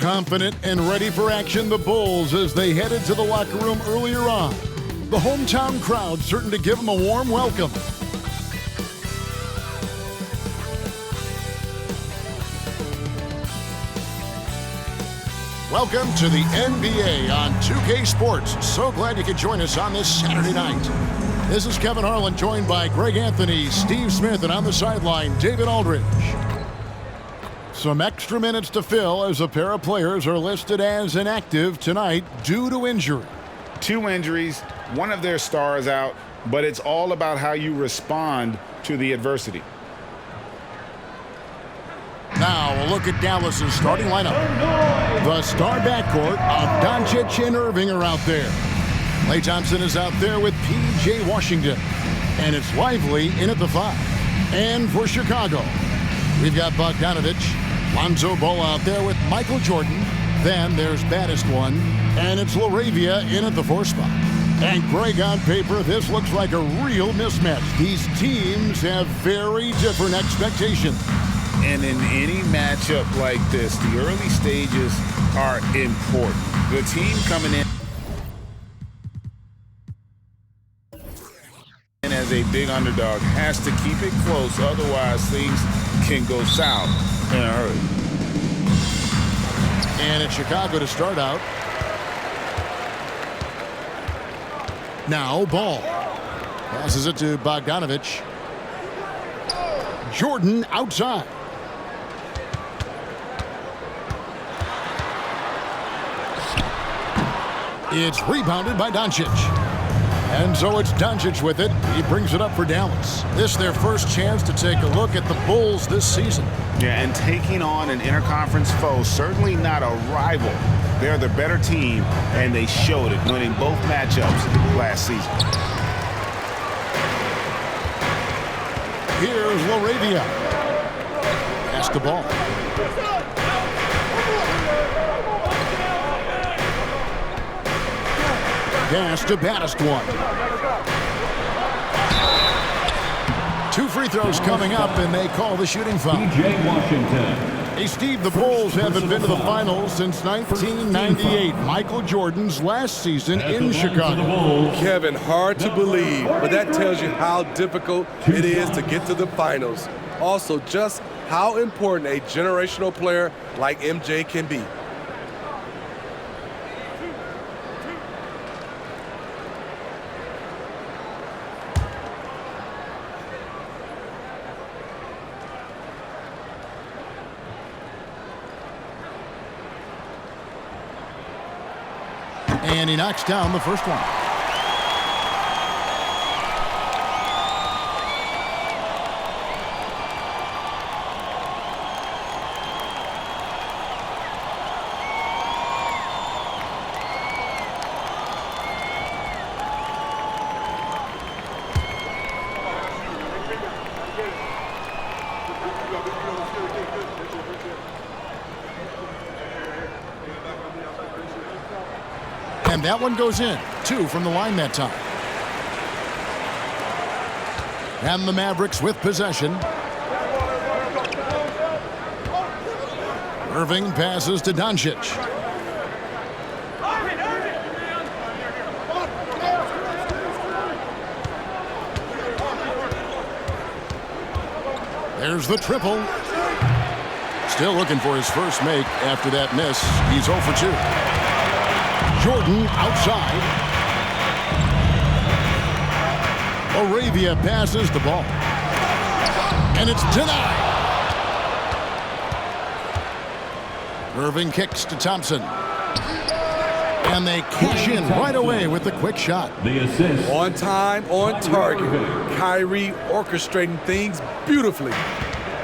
Confident and ready for action, the Bulls as they headed to the locker room earlier on. The hometown crowd certain to give them a warm welcome. Welcome to the NBA on 2K Sports. So glad you could join us on this Saturday night. This is Kevin Harlan, joined by Greg Anthony, Steve Smith, and on the sideline, David Aldridge. Some extra minutes to fill as a pair of players are listed as inactive tonight due to injury. 2 injuries, one of their stars out, but it's all about how you respond to the adversity. Now a look at Dallas's starting lineup. The star backcourt of Doncic and Irving are out there. Klay Thompson is out there with P.J. Washington. And it's Lively in at the 5. And for Chicago, we've got Bogdanovich, Lonzo Ball out there with Michael Jordan. Then there's baddest one, and it's LaRavia in at the 4 spot. And Greg, on paper, this looks like a real mismatch. These teams have very different expectations. And in any matchup like this, the early stages are important. The team coming in as a big underdog has to keep it close, otherwise things can go south in a hurry. And it's Chicago to start out. Now Ball passes it to Bogdanovich. Jordan outside. It's rebounded by Doncic. And so it's Doncic with it. He brings it up for Dallas. This is their first chance to take a look at the Bulls this season. Yeah, and taking on an interconference foe, certainly not a rival. They're the better team, and they showed it, winning both matchups last season. Here's LaRavia. Pass the ball. Pass to baddest one. 2 free throws coming up, and they call the shooting foul. P.J. Washington. Hey, Steve, the Bulls haven't been to the finals since 1998, Michael Jordan's last season in Chicago. Kevin, hard to believe, but that tells you how difficult it is to get to the finals. Also, just how important a generational player like MJ can be. And he knocks down the first one. And that one goes in. 2 from the line that time. And the Mavericks with possession. Irving passes to Doncic. There's the triple. Still looking for his first make after that miss. He's 0 for 2. Jordan outside. LaRavia passes the ball. And it's denied. Irving kicks to Thompson. And they cash in right away with the quick shot. The assist. On time, on target. Kyrie orchestrating things beautifully.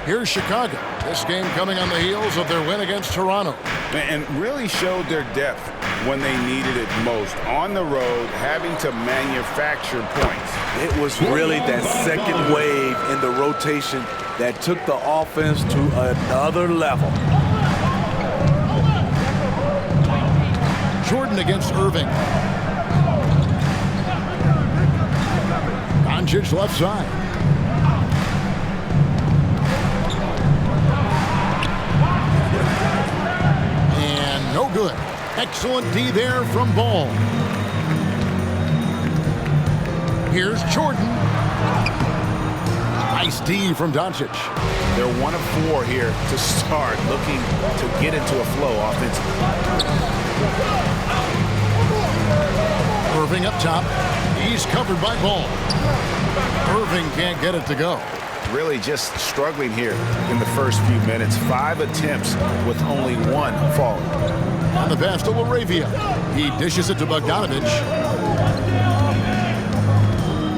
Here's Chicago. This game coming on the heels of their win against Toronto. And really showed their depth when they needed it most. On the road, having to manufacture points. It was really that second wave in the rotation that took the offense to another level. Jordan against Irving. Doncic left side. And good. Excellent D there from Ball. Here's Jordan. Nice D from Doncic. They're 1 of 4 here to start, looking to get into a flow offensively. Irving up top. He's covered by Ball. Irving can't get it to go. Really just struggling here in the first few minutes. 5 attempts with only 1 falling. On the pass to LaRavia. He dishes it to Bogdanovich.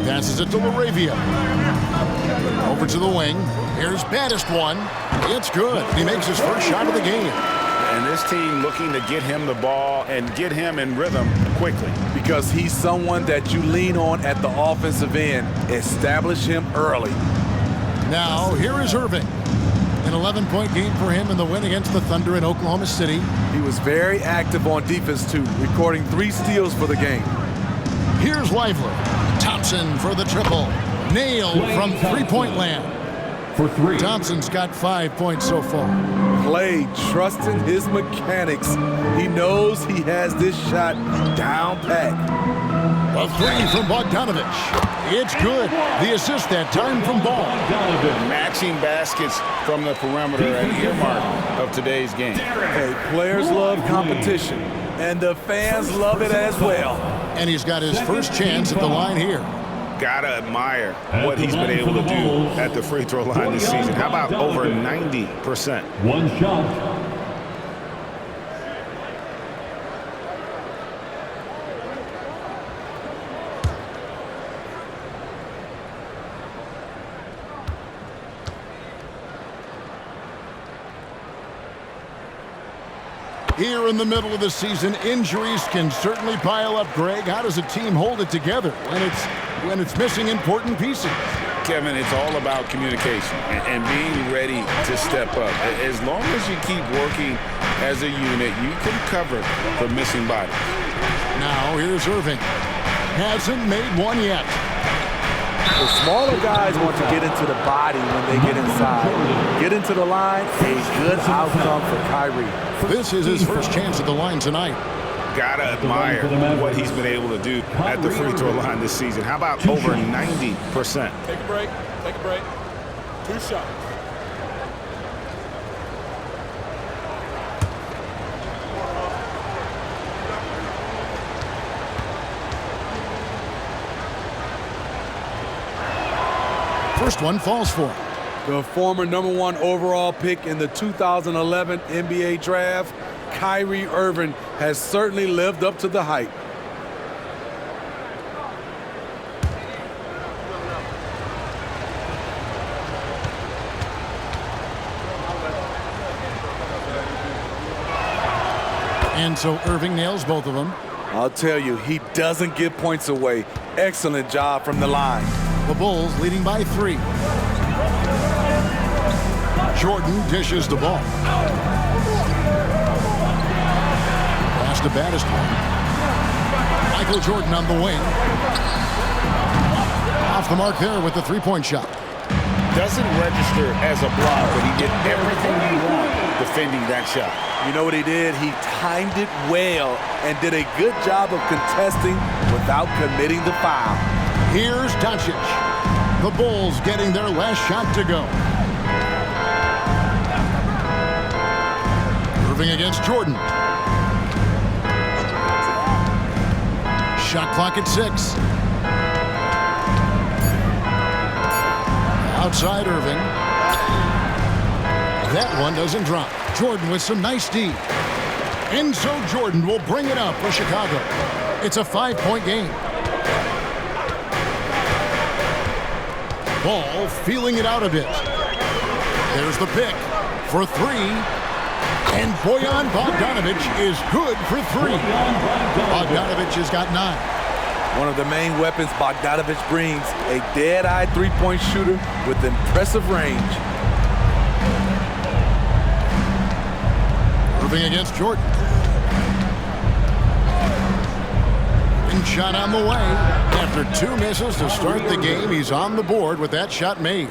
Passes it to LaRavia. Over to the wing. Here's baddest one. It's good. He makes his first shot of the game. And this team looking to get him the ball and get him in rhythm quickly. Because he's someone that you lean on at the offensive end. Establish him early. Now, here is Irving. An 11-point game for him in the win against the Thunder in Oklahoma City. He was very active on defense, too, recording 3 steals for the game. Here's Lively. Thompson for the triple. Nailed from three-point land. For 3. Thompson's got 5 points so far. Clay trusting his mechanics. He knows he has this shot down pat. A 3 from Bogdanovich. It's good. The assist that time from Ball. Matching baskets from the perimeter, an earmark of today's game. Hey, players love competition, and the fans love it as well. And he's got his first chance at the line here. Gotta admire what he's been able to do at the free throw line this season. How about over 90%? 1 shot. Here in the middle of the season, injuries can certainly pile up, Greg. How does a team hold it together when it's missing important pieces? Kevin, it's all about communication and being ready to step up. As long as you keep working as a unit, you can cover for missing bodies. Now, here's Irving. Hasn't made one yet. The smaller guys want to get into the body when they get inside. Get into the line, a good outcome for Kyrie. This is his first chance at the line tonight. Gotta admire what he's been able to do at the free throw line this season. How about over 90%? Take a break. Take a break. 2 shots. First one falls for him. The former #1 overall pick in the 2011 NBA draft, Kyrie Irving, has certainly lived up to the hype. And so Irving nails both of them. I'll tell you, he doesn't give points away. Excellent job from the line. The Bulls leading by 3. Jordan dishes the ball. Pass to baddest one. Michael Jordan on the wing. Off the mark there with the 3-point shot. Doesn't register as a block, but he did everything you want defending that shot. You know what he did? He timed it well and did a good job of contesting without committing the foul. Here's Doncic. The Bulls getting their last shot to go. Irving against Jordan. Shot clock at 6. Outside Irving. That one doesn't drop. Jordan with some nice D. And so Jordan will bring it up for Chicago. It's a 5-point game. Ball feeling it out a bit. There's the pick for 3. And Bojan Bogdanovich is good for 3. Bogdanovich has got 9. One of the main weapons Bogdanovich brings, a dead-eye 3-point shooter with impressive range. Irving against Jordan. And shot on the way. After 2 misses to start the game, he's on the board with that shot made.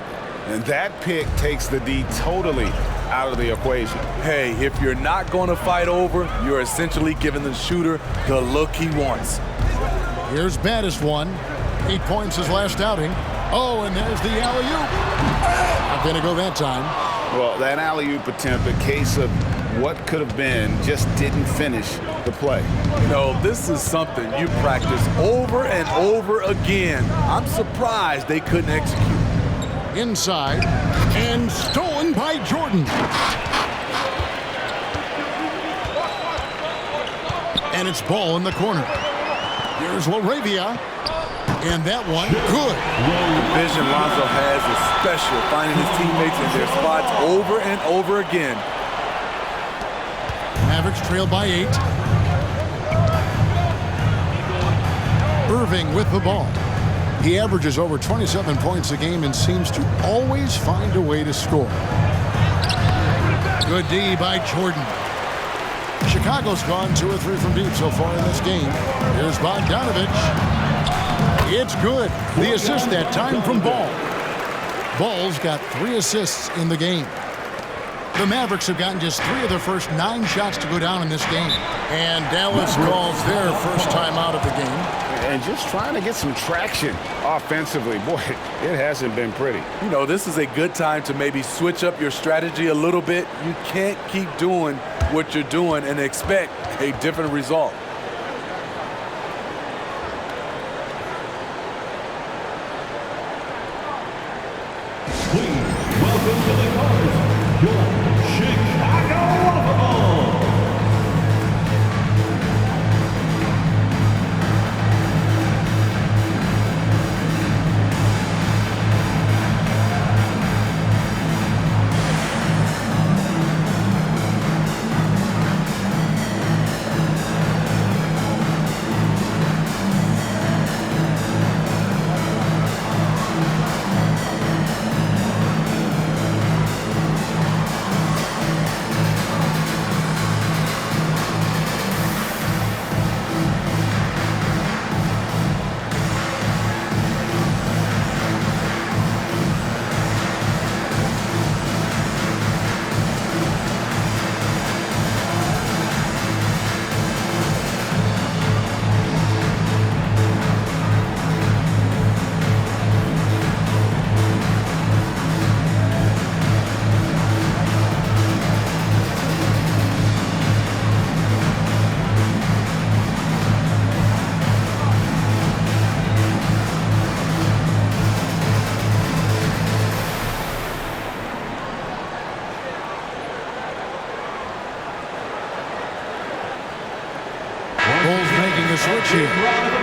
And that pick takes the D totally out of the equation. Hey, if you're not going to fight over, you're essentially giving the shooter the look he wants. Here's Baddest one. 8 points his last outing. Oh, and there's the alley-oop. Not going to go that time. Well, that alley-oop attempt, a case of what could have been, just didn't finish the play. You know, this is something you practice over and over again. I'm surprised they couldn't execute. Inside, and stolen by Jordan. And it's ball in the corner. Here's LaRavia. And that one, good. The vision Lonzo has is special, finding his teammates in their spots over and over again. Mavericks trail by 8. Irving with the ball. He averages over 27 points a game and seems to always find a way to score. Good D by Jordan. Chicago's gone 2 or 3 from deep so far in this game. Here's Bogdanovich. It's good. The assist that time from Ball. Ball's got 3 assists in the game. The Mavericks have gotten just 3 of their first 9 shots to go down in this game. And Dallas calls their first time out of the game. And just trying to get some traction offensively. Boy, it hasn't been pretty. You know, this is a good time to maybe switch up your strategy a little bit. You can't keep doing what you're doing and expect a different result. Please welcome to the Cars, your Chicago Bulls. Bulls making a switch here.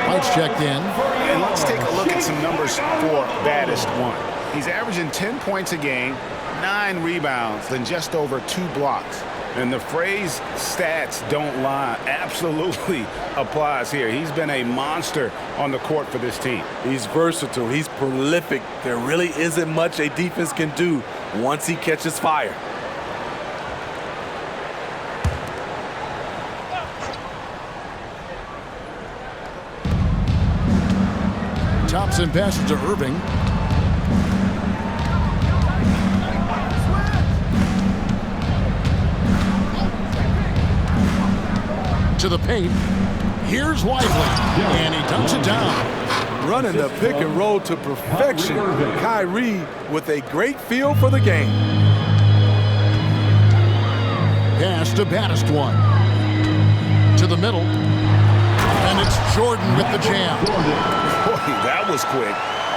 White's checked in. And let's take a look at some numbers for Baddest one. He's averaging 10 points a game, 9 rebounds, and just over 2 blocks. And the phrase stats don't lie absolutely applies here. He's been a monster on the court for this team. He's versatile. He's prolific. There really isn't much a defense can do once he catches fire. Thompson passes to Irving. To the paint. Here's Lively. And he dunks it down. Running the pick and roll to perfection. Kyrie with a great feel for the game. Pass to Baddest one. To the middle. And it's Jordan with the jam. Boy, that was quick.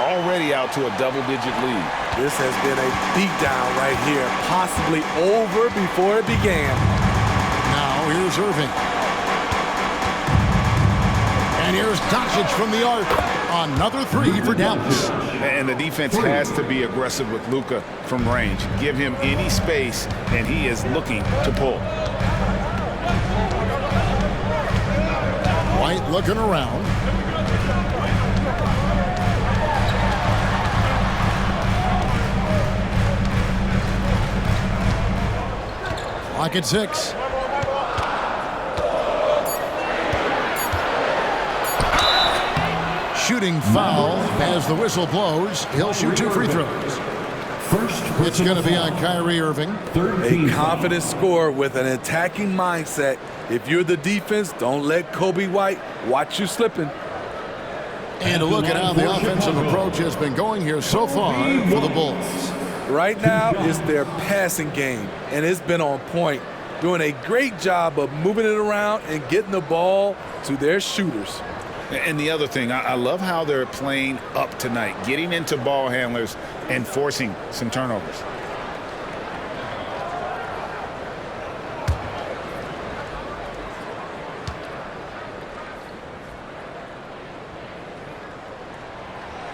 Already out to a double-digit lead. This has been a beatdown right here. Possibly over before it began. Now here's Irving. And here's Doncic from the arc. Another 3 for Dallas. And the defense has to be aggressive with Luka from range. Give him any space, and he is looking to pull. White looking around. Clock at 6. Shooting foul as the whistle blows. He'll shoot 2 free throws. First It's going to be on Kyrie Irving. A confident scorer with an attacking mindset. If you're the defense, don't let Kobe White watch you slipping. And a look at how the offensive approach has been going here so far for the Bulls. Right now, it's their passing game, and it's been on point, doing a great job of moving it around and getting the ball to their shooters. And the other thing, I love how they're playing up tonight, getting into ball handlers and forcing some turnovers.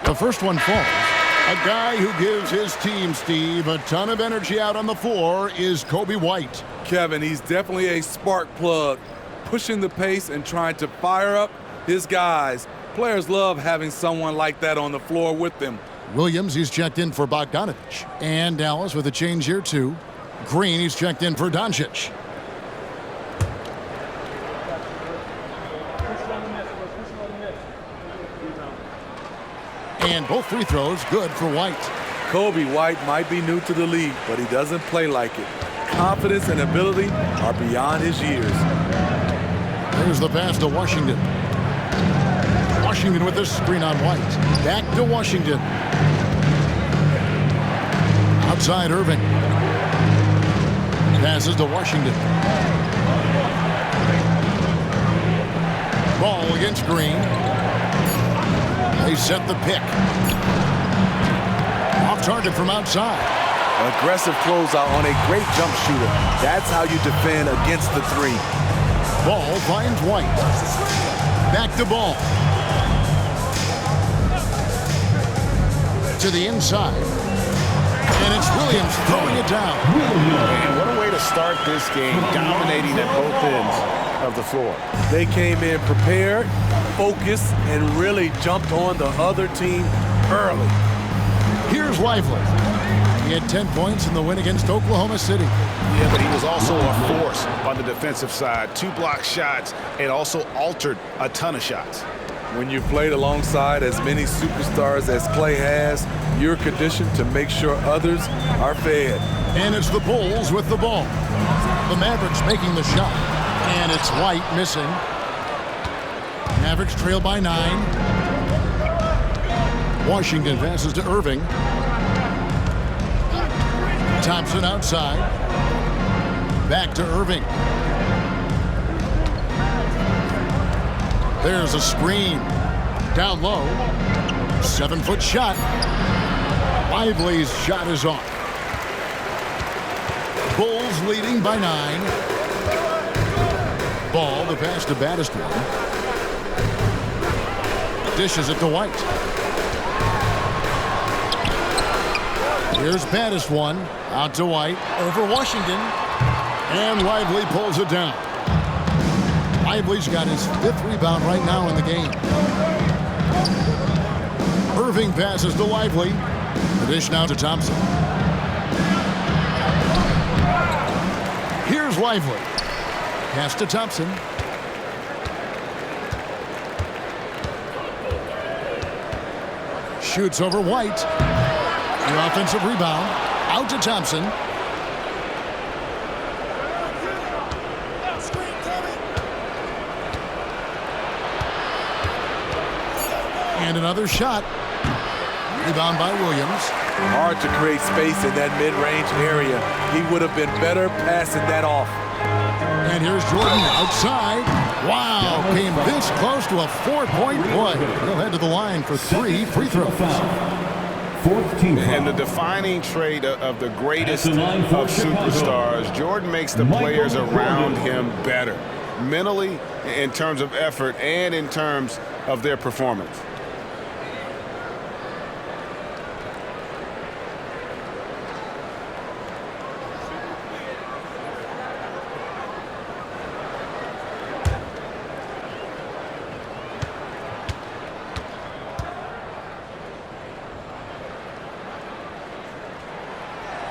The first one falls. A guy who gives his team, Steve, a ton of energy out on the floor is Kobe White. Kevin, he's definitely a spark plug, pushing the pace and trying to fire up his guys. Players love having someone like that on the floor with them. Williams, he's checked in for Bogdanovich. And Dallas with a change here, too. Green, he's checked in for Doncic. And both free throws good for White. Kobe White might be new to the league, but he doesn't play like it. Confidence and ability are beyond his years. Here's the pass to Washington. Washington with the screen on White. Back to Washington. Outside Irving. Passes to Washington. Ball against Green. They set the pick. Off target from outside. Aggressive closeout on a great jump shooter. That's how you defend against the three. Ball finds White. Back to Ball. To the inside. And it's Williams throwing it down. And what a way to start this game, dominating at both ends of the floor. They came in prepared, focused, and really jumped on the other team early. Here's Lively. He had 10 points in the win against Oklahoma City. Yeah, but he was also a force on the defensive side. 2 block shots and also altered a ton of shots. When you played alongside as many superstars as Clay has, you're conditioned to make sure others are fed. And it's the Bulls with the ball. The Mavericks making the shot. And it's White missing. Mavericks trail by 9. Washington passes to Irving. Thompson outside. Back to Irving. There's a screen. Down low. 7-foot shot. Lively's shot is off. Bulls leading by 9. Ball, the pass to Baddest one. Dishes it to White. Here's Baddest one. Out to White. Over Washington. And Lively pulls it down. Lively's got his 5th rebound right now in the game. Irving passes to Lively. The dish now to Thompson. Here's Lively. Pass to Thompson. Shoots over White. The offensive rebound. Out to Thompson. And another shot. Rebound by Williams. Hard to create space in that mid-range area. He would have been better passing that off. And here's Jordan outside. Wow, came this close to a 4-point play. He'll head to the line for 3 free throws. And the defining trait of the greatest of superstars, Jordan makes the players around him better. Mentally, in terms of effort, and in terms of their performance.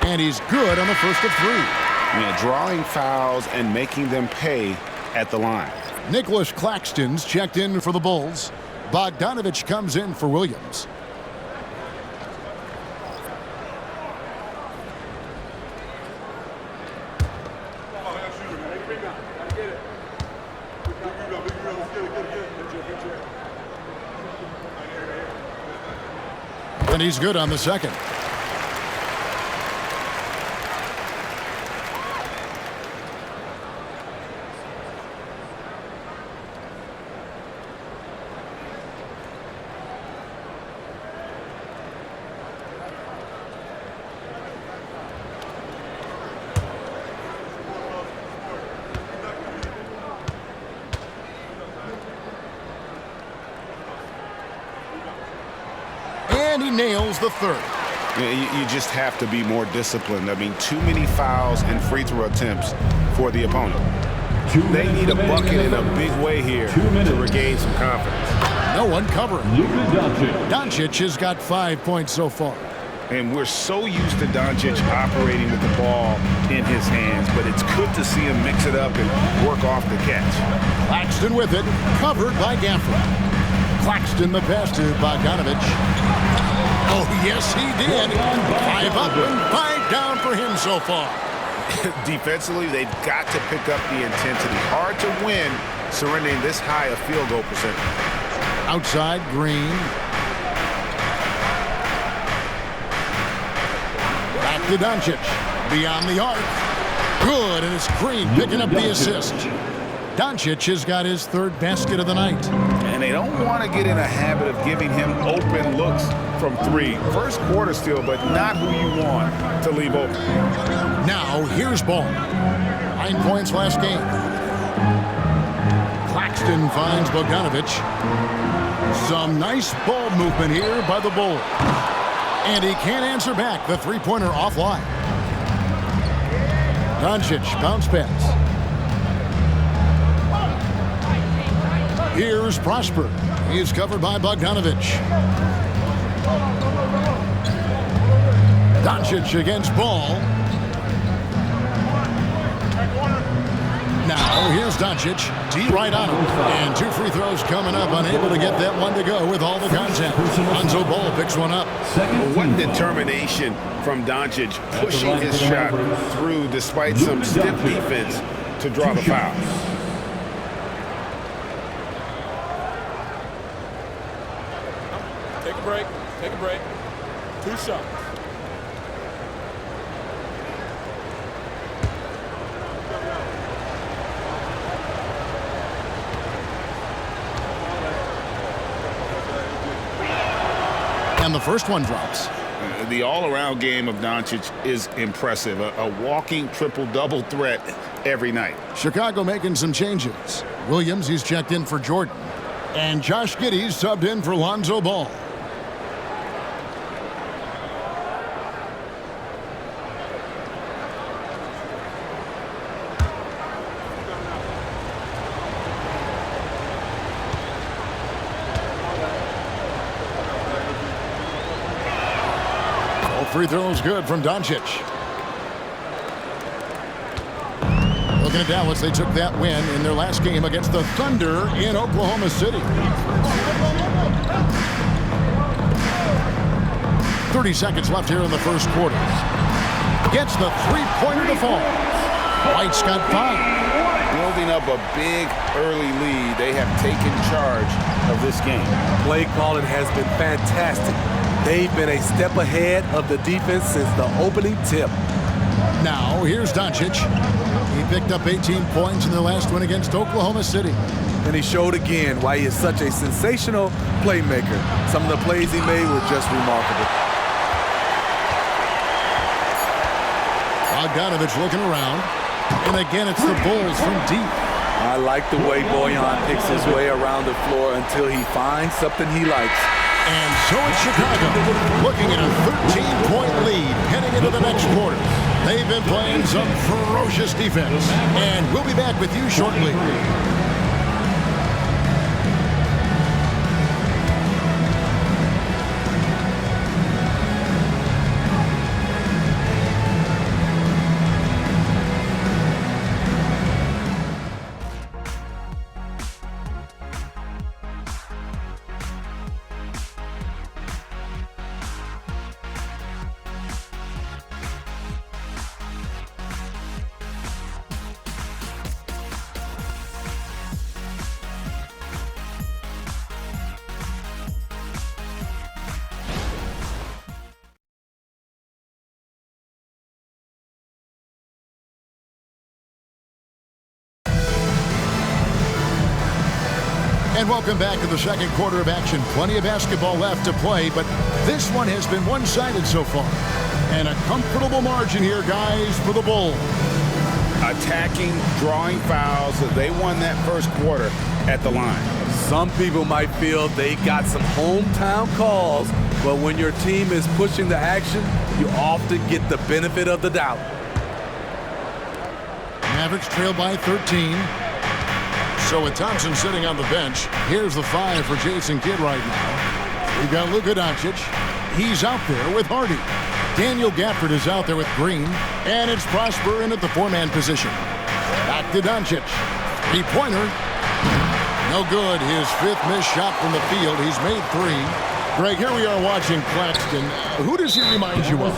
And he's good on the first of 3. Yeah, drawing fouls and making them pay at the line. Nicholas Claxton's checked in for the Bulls. Bogdanovich comes in for Williams. And he's good on the second. And he nails the third. You just have to be more disciplined. I mean, too many fouls and free throw attempts for the opponent. They need a bucket in a big way here to regain some confidence. No one covering. Doncic has got 5 points so far. And we're so used to Doncic operating with the ball in his hands, but it's good to see him mix it up and work off the catch. Claxton with it, covered by Gafford. Claxton the pass to Bogdanovich. Oh, yes, he did. 5 up and 5 down for him so far. Defensively, they've got to pick up the intensity. Hard to win surrendering this high a field goal percentage. Outside, Green. Back to Doncic. Beyond the arc. Good, and it's Green picking up the assist. Doncic has got his third basket of the night. And they don't want to get in a habit of giving him open looks from three. First quarter still, but not who you want to leave open. Now, here's Ball. 9 points last game. Claxton finds Bogdanovich. Some nice ball movement here by the Bull. And he can't answer back. The three-pointer offline. Doncic, bounce pass. Here's Prosper. He's covered by Bogdanovich. Doncic against Ball. Now, here's Doncic. D right on him. And 2 free throws coming up. Unable to get that one to go with all the contact. Lonzo Ball picks one up. What determination from Doncic pushing his shot through despite some stiff defense to draw the foul. Take a break. Take a break. 2 shots. And the first one drops. The all-around game of Doncic is impressive. A walking triple-double threat every night. Chicago making some changes. Williams, he's checked in for Jordan. And Josh Giddey's subbed in for Lonzo Ball. Free throws good from Doncic. Looking at Dallas, they took that win in their last game against the Thunder in Oklahoma City. 30 seconds left here in the first quarter. Gets the three-pointer to fall. White's got 5. Building up a big early lead, they have taken charge of this game. Play calling has been fantastic. They've been a step ahead of the defense since the opening tip. Now, here's Doncic. He picked up 18 points in their last win against Oklahoma City. And he showed again why he is such a sensational playmaker. Some of the plays he made were just remarkable. Bogdanovich looking around. And again, it's the Bulls from deep. I like the way Bojan picks his way around the floor until he finds something he likes. And so it's Chicago, looking at a 13-point lead heading into the next quarter. They've been playing some ferocious defense, and we'll be back with you shortly. And welcome back to the second quarter of action. Plenty of basketball left to play, but this one has been one-sided so far. And a comfortable margin here, guys, for the Bulls. Attacking, drawing fouls. They won that first quarter at the line. Some people might feel they got some hometown calls, but when your team is pushing the action, you often get the benefit of the doubt. Mavericks trail by 13. So with Thompson sitting on the bench, here's the 5 for Jason Kidd right now. We've got Luka Doncic. He's out there with Hardy. Daniel Gafford is out there with Green. And it's Prosper in at the 4-man position. Back to Doncic. Three-pointer. No good. His 5th missed shot from the field. He's made 3. Greg, here we are watching Claxton. Who does he remind you of?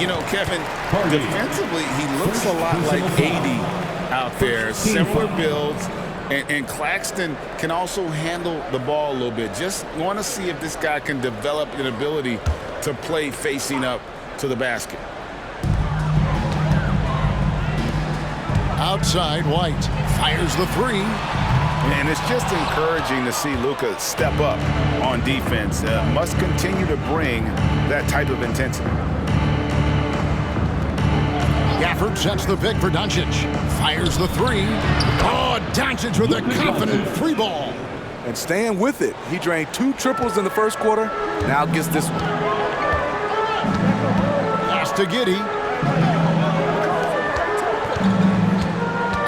You know, Kevin, defensively, he looks a lot like 80 out there. Similar builds. And Claxton can also handle the ball a little bit. Just want to see if this guy can develop an ability to play facing up to the basket. Outside, White fires the 3. And it's just encouraging to see Luka step up on defense. Must continue to bring that type of intensity. Gafford sets the pick for Doncic. Fires the 3. Oh, Doncic with a confident 3 ball. And staying with it. He drained 2 triples in the first quarter. Now gets this one. Pass to Giddey.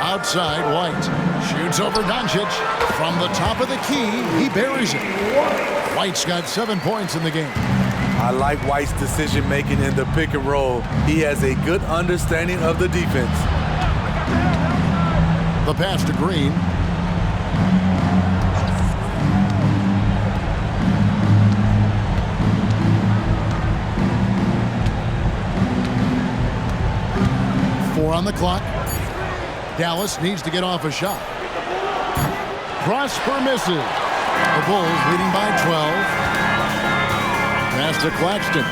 Outside, White shoots over Doncic. From the top of the key, he buries it. White's got 7 points in the game. I like White's decision-making in the pick and roll. He has a good understanding of the defense. The pass to Green. Four on the clock. Dallas needs to get off a shot. Prosper misses. The Bulls leading by 12. Pass to Claxton.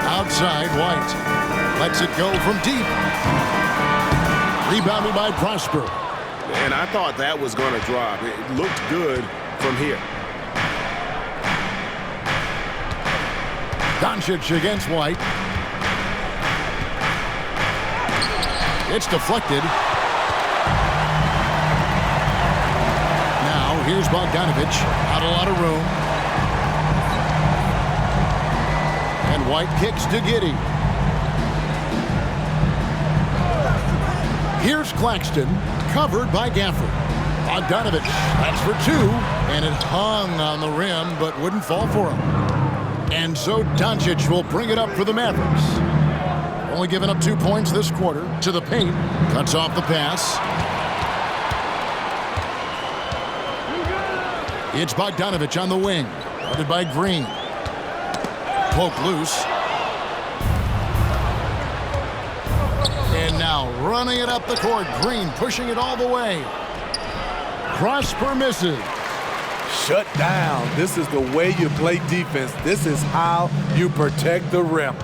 Outside, White lets it go from deep. Rebounded by Prosper. And I thought that was going to drop. It looked good from here. Doncic against White. It's deflected. Now here's Bogdanovich. Not a lot of room. And White kicks to Giddey. Here's Claxton, covered by Gafford. Bogdanovich, that's for 2. And it hung on the rim, but wouldn't fall for him. And so Doncic will bring it up for the Mavericks. Only giving up 2 points this quarter. To the paint. Cuts off the pass. It's Bogdanovich on the wing. Guarded by Green. Poke loose. And now running it up the court. Green pushing it all the way. Prosper misses. Shut down. This is the way you play defense. This is how you protect the rim.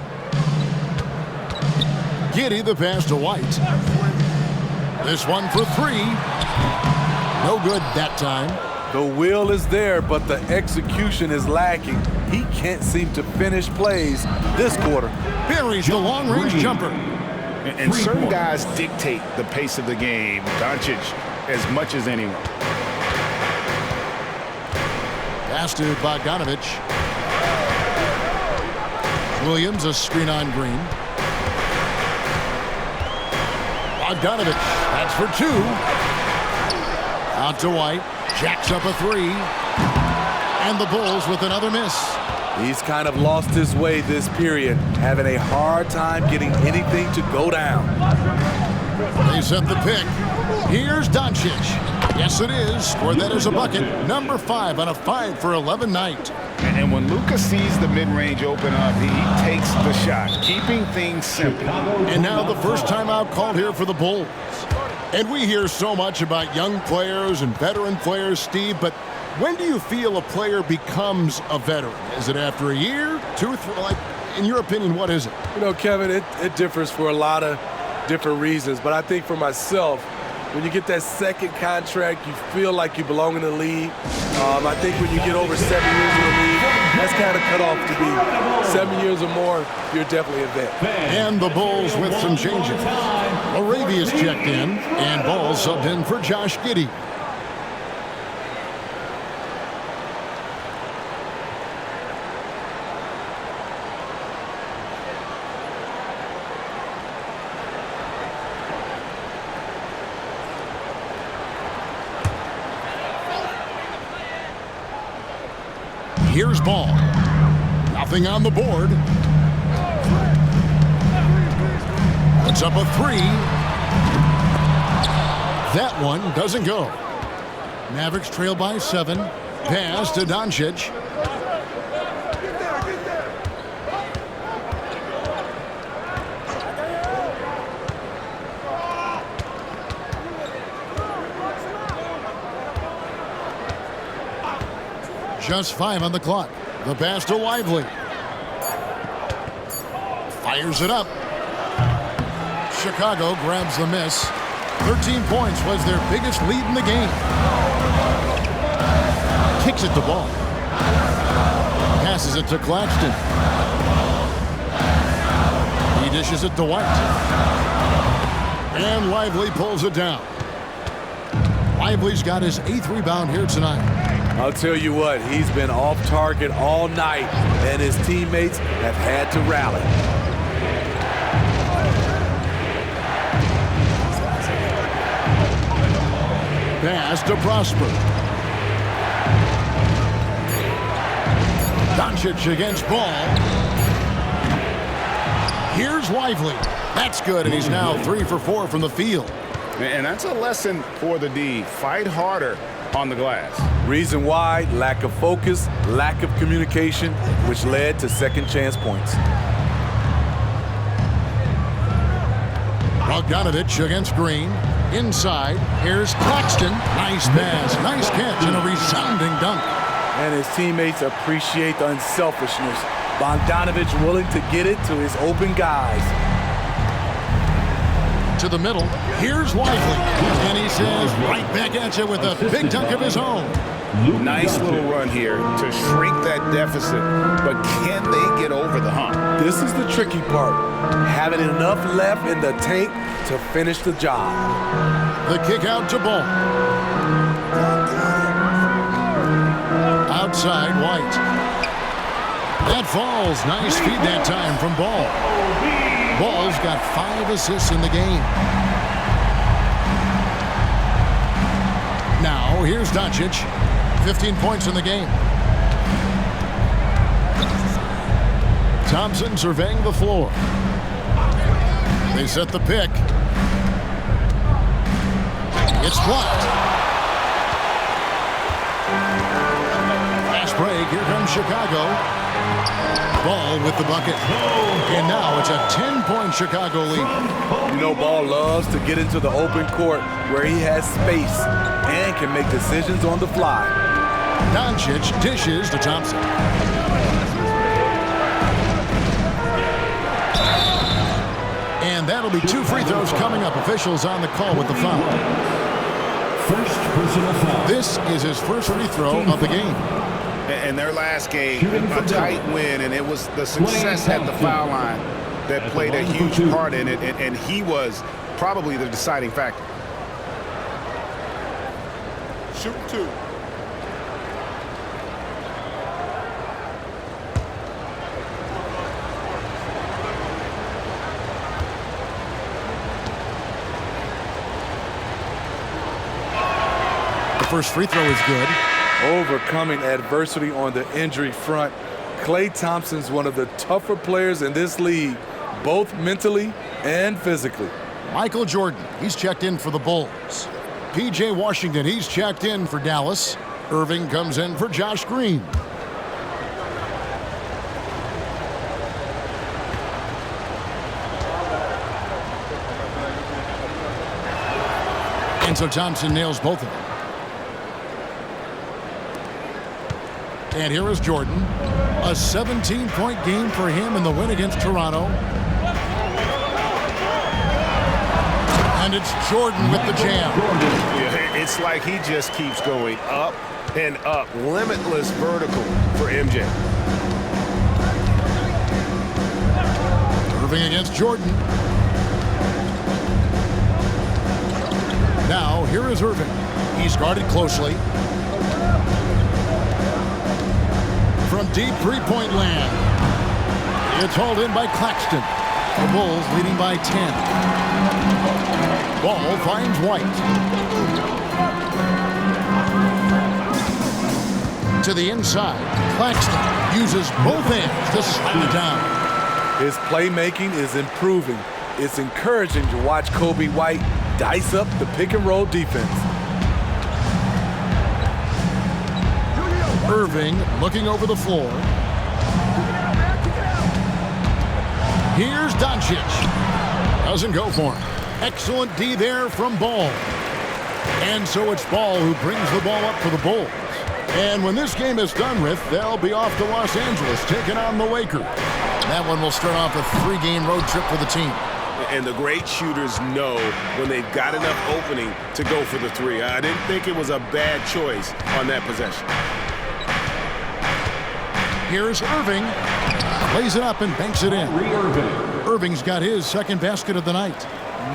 Giddey the pass to White. This one for 3. No good that time. The will is there, but the execution is lacking. He can't seem to finish plays this quarter. Buries the long-range jumper. And certain guys dictate the pace of the game. Doncic as much as anyone. Pass to Bogdanovich. Williams, a screen on Green. Bogdanovich, that's for 2. Out to White, jacks up a 3. And the Bulls with another miss. He's kind of lost his way this period, having a hard time getting anything to go down. They set the pick. Here's Doncic. Yes, it is. Scored that as a bucket. Number 5 on a 5 for 11 night. And when Luka sees the mid-range open up, he takes the shot, keeping things simple. And now the first timeout called here for the Bulls. And we hear so much about young players and veteran players, Steve, but when do you feel a player becomes a veteran? Is it after a year, 2, 3? Like, in your opinion, what is it? You know, Kevin, it differs for a lot of different reasons, but I think for myself, When you get that second contract, you feel like you belong in the league. I think when you get over 7 years in the league, that's kind of cut off to be 7 years or more, you're definitely a vet. And the Bulls with some changes. Arabia's checked in, and Ball subbed in for Josh Giddey. Here's Ball. Nothing on the board. Puts up a three. That one doesn't go. Mavericks trail by 7. Pass to Doncic. Just 5 on the clock. The pass to Lively. Fires it up. Chicago grabs the miss. 13 points was their biggest lead in the game. Kicks it to Ball. Passes it to Claxton. He dishes it to White. And Lively pulls it down. Lively's got his 8th rebound here tonight. I'll tell you what, he's been off target all night, and his teammates have had to rally. Pass to Prosper. Doncic against Ball. Here's Lively. That's good, and he's now 3 for 4 from the field. And that's a lesson for the D. Fight harder on the glass. Reason why: lack of focus, lack of communication, which led to second chance points. Bogdanovich against Green. Inside, here's Claxton. Nice pass, nice catch, and a resounding dunk. And his teammates appreciate the unselfishness. Bogdanovich willing to get it to his open guys. To the middle, here's Lively. And he says right back at you with a big dunk of his own. Nice little run here to shrink that deficit, but can they get over the hump? This is the tricky part. Having enough left in the tank to finish the job. The kick out to Ball. Outside, White. That falls. Nice feed that time from Ball. Ball's got 5 assists in the game. Now, here's Doncic. 15 points in the game. Thompson surveying the floor. They set the pick. It's blocked. Fast break. Here comes Chicago. Ball with the bucket. And now it's a 10-point Chicago lead. You know, Ball loves to get into the open court where he has space and can make decisions on the fly. Doncic dishes to Thompson. And that'll be 2 free throws coming up. Officials on the call with the foul. First personal foul. This is his first free throw of the game. In their last game, a tight win, and it was the success at the foul line that played a huge part in it, and he was probably the deciding factor. Shoot 2. The first free throw is good. Overcoming adversity on the injury front. Klay Thompson's one of the tougher players in this league, both mentally and physically. Michael Jordan, he's checked in for the Bulls. P.J. Washington, he's checked in for Dallas. Irving comes in for Josh Green. And so Thompson nails both of them. And here is Jordan. A 17-point game for him in the win against Toronto. And And it's Jordan with the jam. Yeah, it's like he just keeps going up and up. Limitless vertical for MJ. Irving against Jordan. Now, here is Irving. He's guarded closely. From deep three-point land. It's hauled in by Claxton. The Bulls leading by 10. Ball finds White. To the inside. Claxton uses both hands to slam it down. His playmaking is improving. It's encouraging to watch Kobe White dice up the pick-and-roll defense. Irving looking over the floor. Here's Doncic. Doesn't go for him. Excellent D there from Ball. And so it's Ball who brings the ball up for the Bulls. And when this game is done with, they'll be off to Los Angeles taking on the Lakers. That one will start off a 3-game road trip for the team. And the great shooters know when they've got enough opening to go for the three. I didn't think it was a bad choice on that possession. Here's Irving. Lays it up and banks it in. Irving's got his second basket of the night.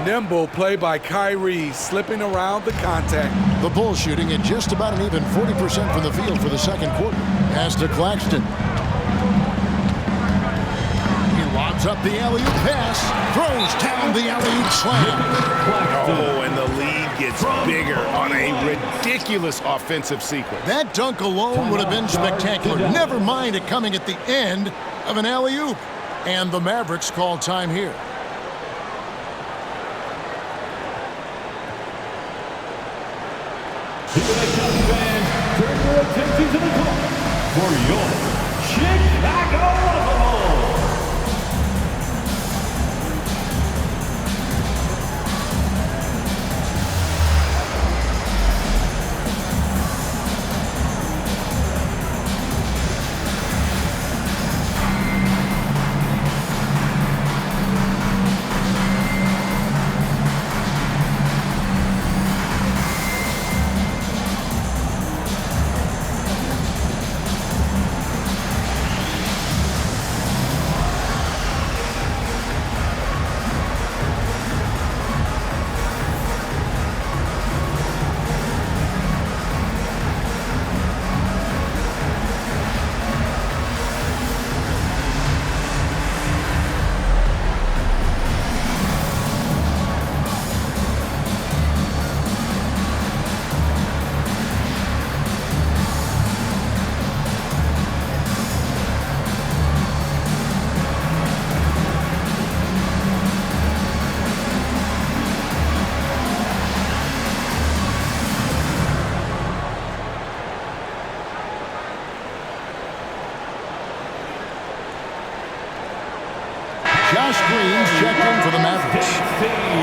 Nimble play by Kyrie, slipping around the contact. The Bulls shooting at just about an even 40% from the field for the second quarter. Pass to Claxton. He lobs up the alley-oop pass. Throws down the alley-oop slam. Oh, and the lead gets bigger on a ridiculous offensive sequence. That dunk alone would have been spectacular. Never mind it coming at the end of an alley-oop. And the Mavericks call time here. Fans, turn your attention to the clock for your Chicago Bulls. Josh Green's checked in for the Mavericks.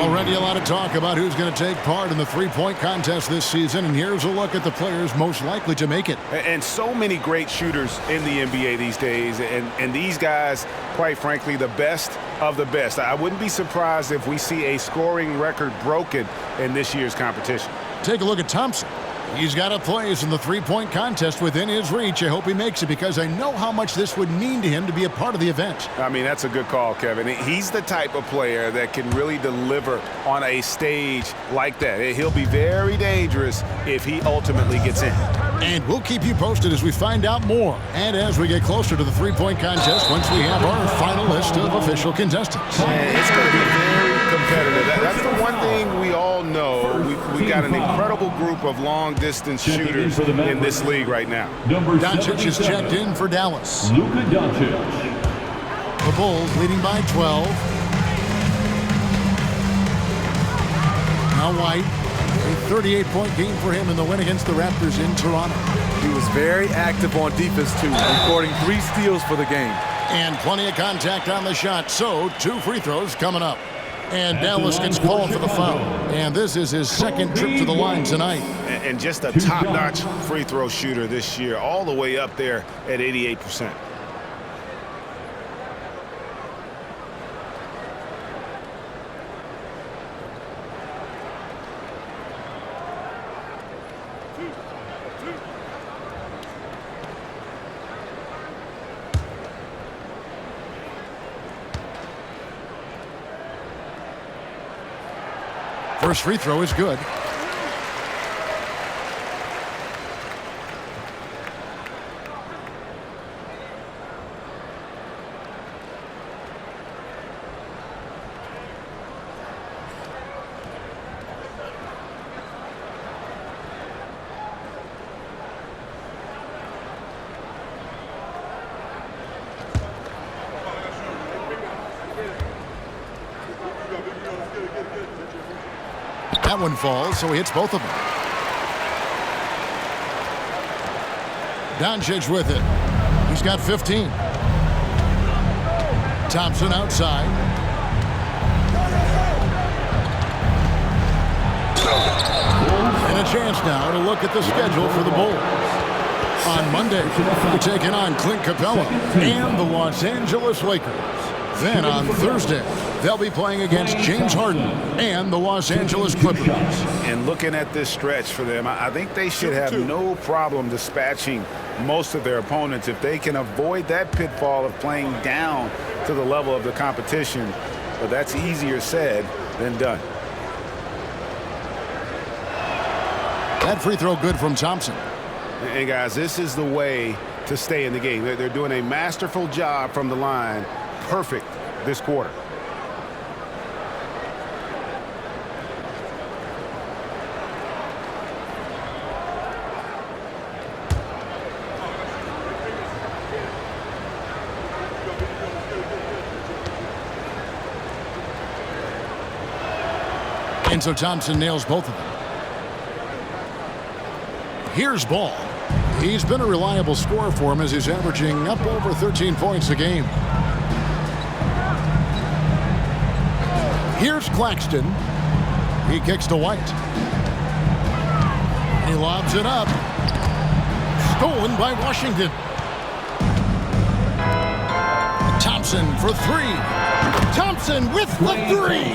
Already a lot of talk about who's going to take part in the three-point contest this season, and here's a look at the players most likely to make it. And so many great shooters in the NBA these days, and these guys, quite frankly, the best of the best. I wouldn't be surprised if we see a scoring record broken in this year's competition. Take a look at Thompson. He's got a place in the three-point contest within his reach. I hope he makes it because I know how much this would mean to him to be a part of the event. I mean, that's a good call, Kevin. He's the type of player that can really deliver on a stage like that. He'll be very dangerous if he ultimately gets in. And we'll keep you posted as we find out more and as we get closer to the three-point contest once we have our final list of official contestants. And it's going to be very competitive. That's the one thing we all know. We got an incredible group of long-distance shooters in this league right now. Doncic is checked in for Dallas. Luka Doncic. The Bulls leading by 12. Now White. A 38-point game for him in the win against the Raptors in Toronto. He was very active on defense, too, recording 3 steals for the game. And plenty of contact on the shot, so 2 free throws coming up. And Dallas gets called for the foul. And this is his second trip to the line tonight. And just a top-notch free throw shooter this year, all the way up there at 88%. First free throw is good. That one falls, so he hits both of them. Doncic with it. He's got 15. Thompson outside. And a chance now to look at the schedule for the Bulls. On Monday, they're taking on Clint Capella and the Los Angeles Lakers. Then on Thursday, they'll be playing against James Harden and the Los Angeles Clippers. And looking at this stretch for them, I think they should have no problem dispatching most of their opponents if they can avoid that pitfall of playing down to the level of the competition. But that's easier said than done. That free throw good from Thompson. And guys, this is the way to stay in the game. They're doing a masterful job from the line. Perfect this quarter. And so Thompson nails both of them. Here's Ball. He's been a reliable scorer for him as he's averaging up over 13 points a game. Here's Claxton. He kicks to White. He lobs it up. Stolen by Washington. Thompson for three. Thompson with the three.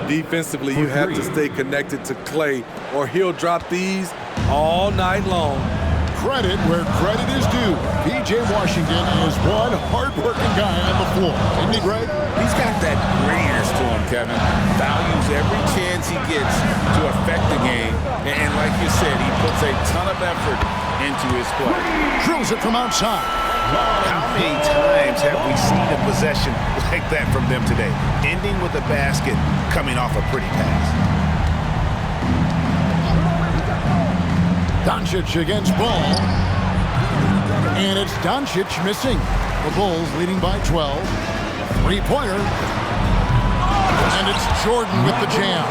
Defensively, you have to stay connected to Clay, or he'll drop these all night long. Credit where credit is due. P.J. Washington is one hard-working guy on the floor. Isn't he, Greg? He's got that grittiness to him, Kevin. Values every chance he gets to affect the game. And like you said, he puts a ton of effort into his play. Drills it from outside. How many times have we seen a possession like that from them today? Ending with a basket, coming off a pretty pass. Doncic against Ball. And it's Doncic missing. The Bulls leading by 12. Three-pointer. And it's Jordan with the jam.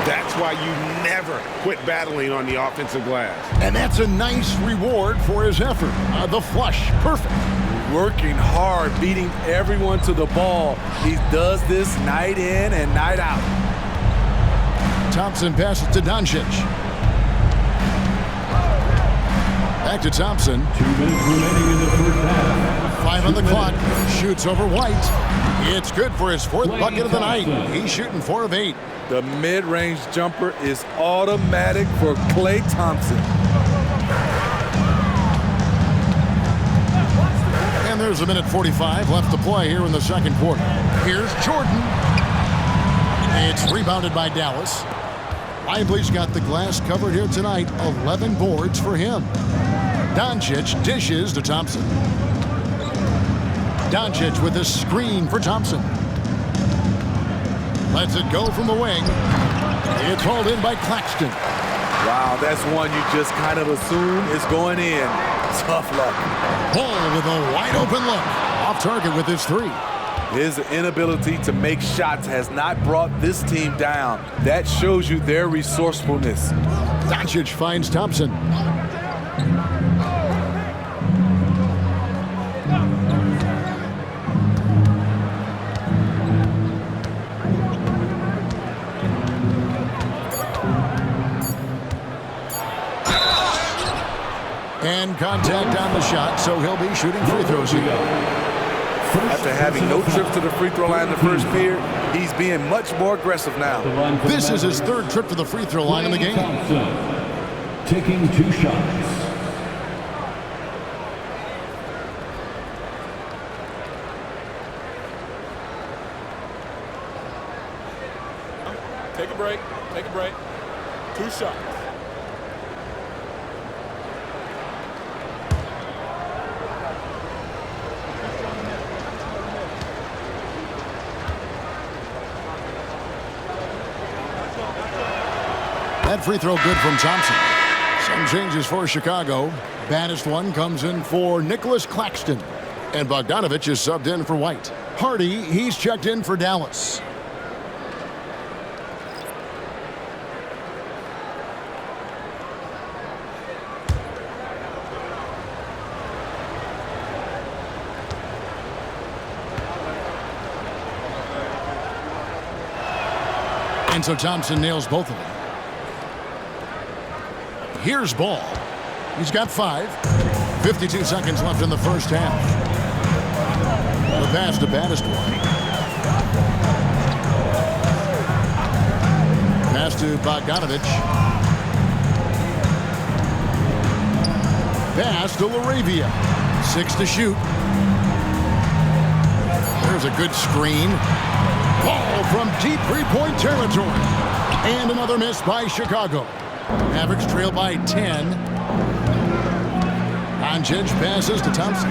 That's why you never quit battling on the offensive glass. And that's a nice reward for his effort. The flush, perfect. Working hard, beating everyone to the ball. He does this night in and night out. Thompson passes to Doncic. Back to Thompson. 2 minutes remaining in the first half. 5 on the clock. Shoots over White. It's good for his 4th bucket of the night. He's shooting 4 of 8. The mid-range jumper is automatic for Klay Thompson. And there's a minute 45 left to play here in the second quarter. Here's Jordan. It's rebounded by Dallas. Lively's got the glass covered here tonight. 11 boards for him. Doncic dishes to Thompson. Doncic with a screen for Thompson. Lets it go from the wing. It's hauled in by Claxton. Wow, that's one you just kind of assume is going in. Tough luck. Ball with a wide open look. Off target with his 3. His inability to make shots has not brought this team down. That shows you their resourcefulness. Doncic finds Thompson. And contact on the shot, so he'll be shooting free throws here. After having no trips to the free throw line in the first period, he's being much more aggressive now. This is his 3rd trip to the free throw line in the game. Taking 2 shots. Take a break. Take a break. 2 shots. That free throw good from Thompson. Some changes for Chicago. Baddest one comes in for Nicholas Claxton. And Bogdanovich is subbed in for White. Hardy, he's checked in for Dallas. And so Thompson nails both of them. Here's Ball. He's got 5. 52 seconds left in the first half. The pass to Baddest one. Pass to Bogdanovich. Pass to Laravia. 6 to shoot. There's a good screen. Ball from deep three-point territory. And another miss by Chicago. Mavericks trail by 10. Doncic passes to Thompson.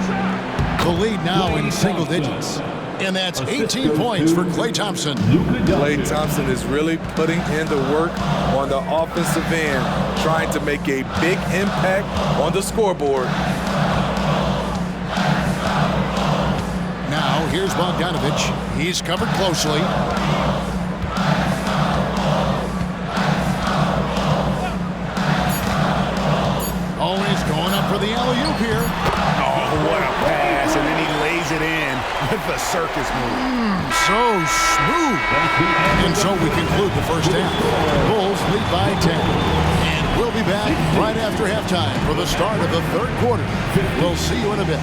The lead now in single digits. And that's 18 points for Klay Thompson. Klay Thompson is really putting in the work on the offensive end, trying to make a big impact on the scoreboard. Now, here's Bogdanovich. He's covered closely. Always going up for the alley-oop here. Oh, what a pass. And then he lays it in with the circus move. So smooth. And so we conclude the first half. Bulls lead by 10. And we'll be back right after halftime for the start of the third quarter. We'll see you in a bit.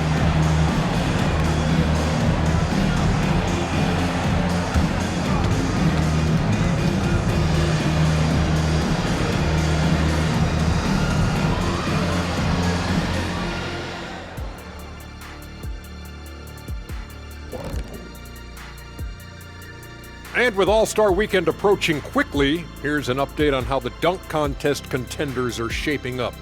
And with All-Star Weekend approaching quickly, here's an update on how the dunk contest contenders are shaping up.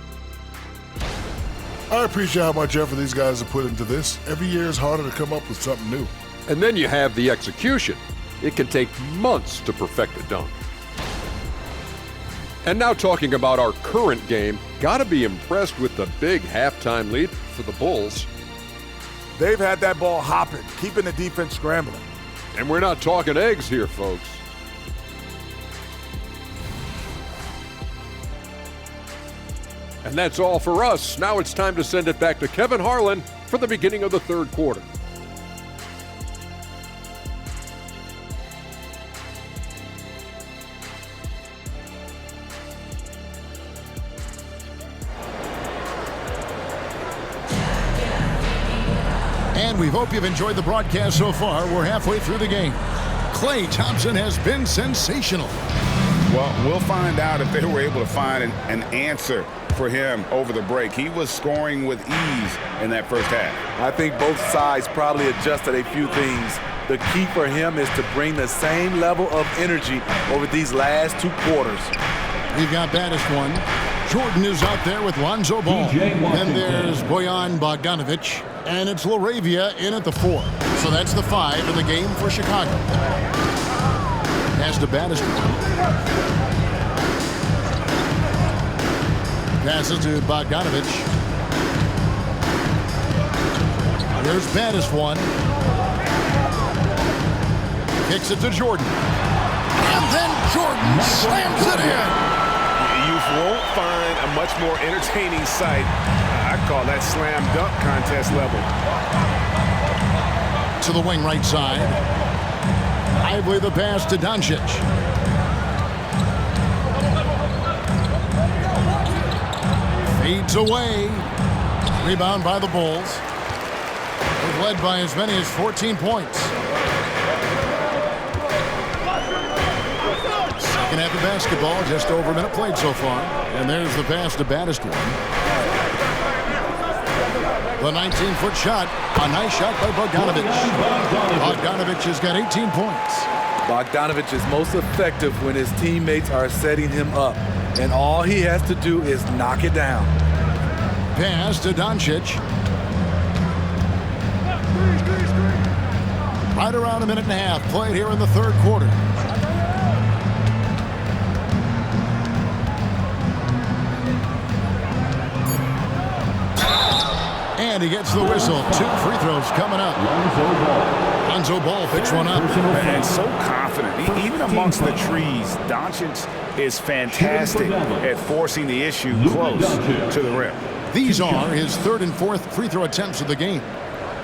I appreciate how much effort these guys have put into this. Every year is harder to come up with something new. And then you have the execution. It can take months to perfect a dunk. And now talking about our current game, gotta be impressed with the big halftime lead for the Bulls. They've had that ball hopping, keeping the defense scrambling. And we're not talking eggs here, folks. And that's all for us. Now it's time to send it back to Kevin Harlan for the beginning of the third quarter. And we hope you've enjoyed the broadcast so far. We're halfway through the game. Klay Thompson has been sensational. Well, we'll find out if they were able to find an answer for him over the break. He was scoring with ease in that first half. I think both sides probably adjusted a few things. The key for him is to bring the same level of energy over these last 2 quarters. We've got Baddest one. Jordan is out there with Lonzo Ball. Then there's Bojan Bogdanovich. And it's Laravia in at the 4. So that's the 5 in the game for Chicago. Pass to Baddest one. Passes to Bogdanovich. Here's Baddest one. Kicks it to Jordan. And then Jordan slams it in. You won't find a much more entertaining sight. I call that slam dunk contest level. To the wing right side. Lively the pass to Doncic. Fades away. Rebound by the Bulls. They've led by as many as 14 points. Second half of basketball, just over a minute played so far. And there's the pass to Baddest one. The 19-foot shot. A nice shot by Bogdanovich. Bogdanovich has got 18 points. Bogdanovich is most effective when his teammates are setting him up, and all he has to do is knock it down. Pass to Doncic. Right around a minute and a half played here in the third quarter. And he gets the whistle. 2 free throws coming up. Lonzo Ball picks one up. And so confident. Even amongst the trees, Doncic is fantastic at forcing the issue close to the rim. These are his 3rd and 4th free throw attempts of the game.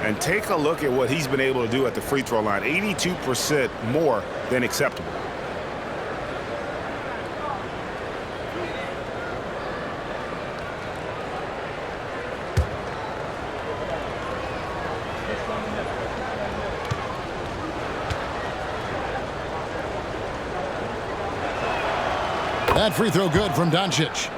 And take a look at what he's been able to do at the free throw line. 82% more than acceptable. That free throw good from Doncic.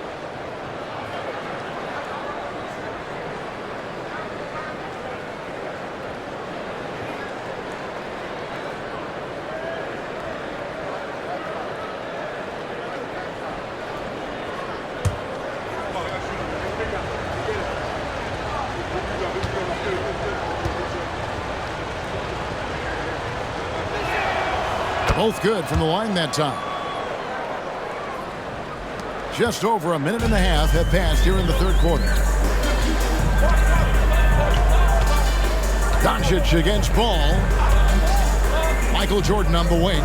Both good from the line that time. Just over a minute and a half have passed here in the third quarter. Doncic against Ball. Michael Jordan on the wing.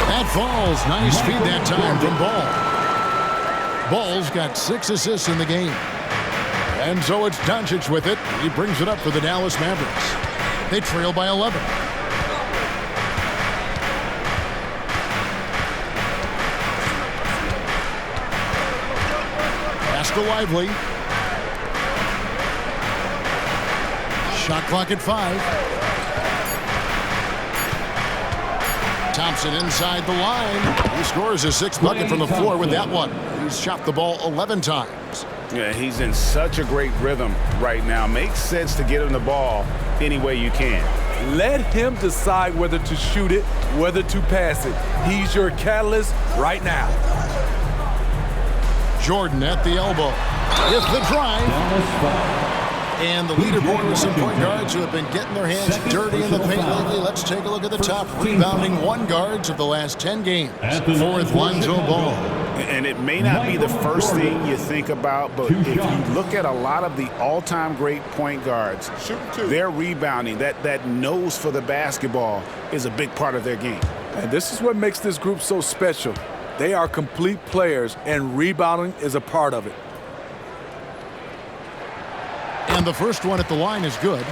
That falls. Nice feed that time from Ball. Ball's got 6 assists in the game. And so it's Doncic with it. He brings it up for the Dallas Mavericks. They trail by 11. Lively. Shot clock at 5. Thompson inside the line. He scores his 6th bucket from the floor with that one. He's shot the ball 11 times. Yeah, he's in such a great rhythm right now. Makes sense to get him the ball any way you can. Let him decide whether to shoot it, whether to pass it. He's your catalyst right now. Jordan at the elbow. With the drive. And the leaderboard with some point guards who have been getting their hands dirty in the paint lately. Let's take a look at the top rebounding 1 guards of the last 10 games. 4th, Lonzo Ball. And it may not be the first thing you think about, but if you look at a lot of the all-time great point guards, their rebounding, that nose for the basketball is a big part of their game. And this is what makes this group so special. They are complete players, and rebounding is a part of it. And the first one at the line is good.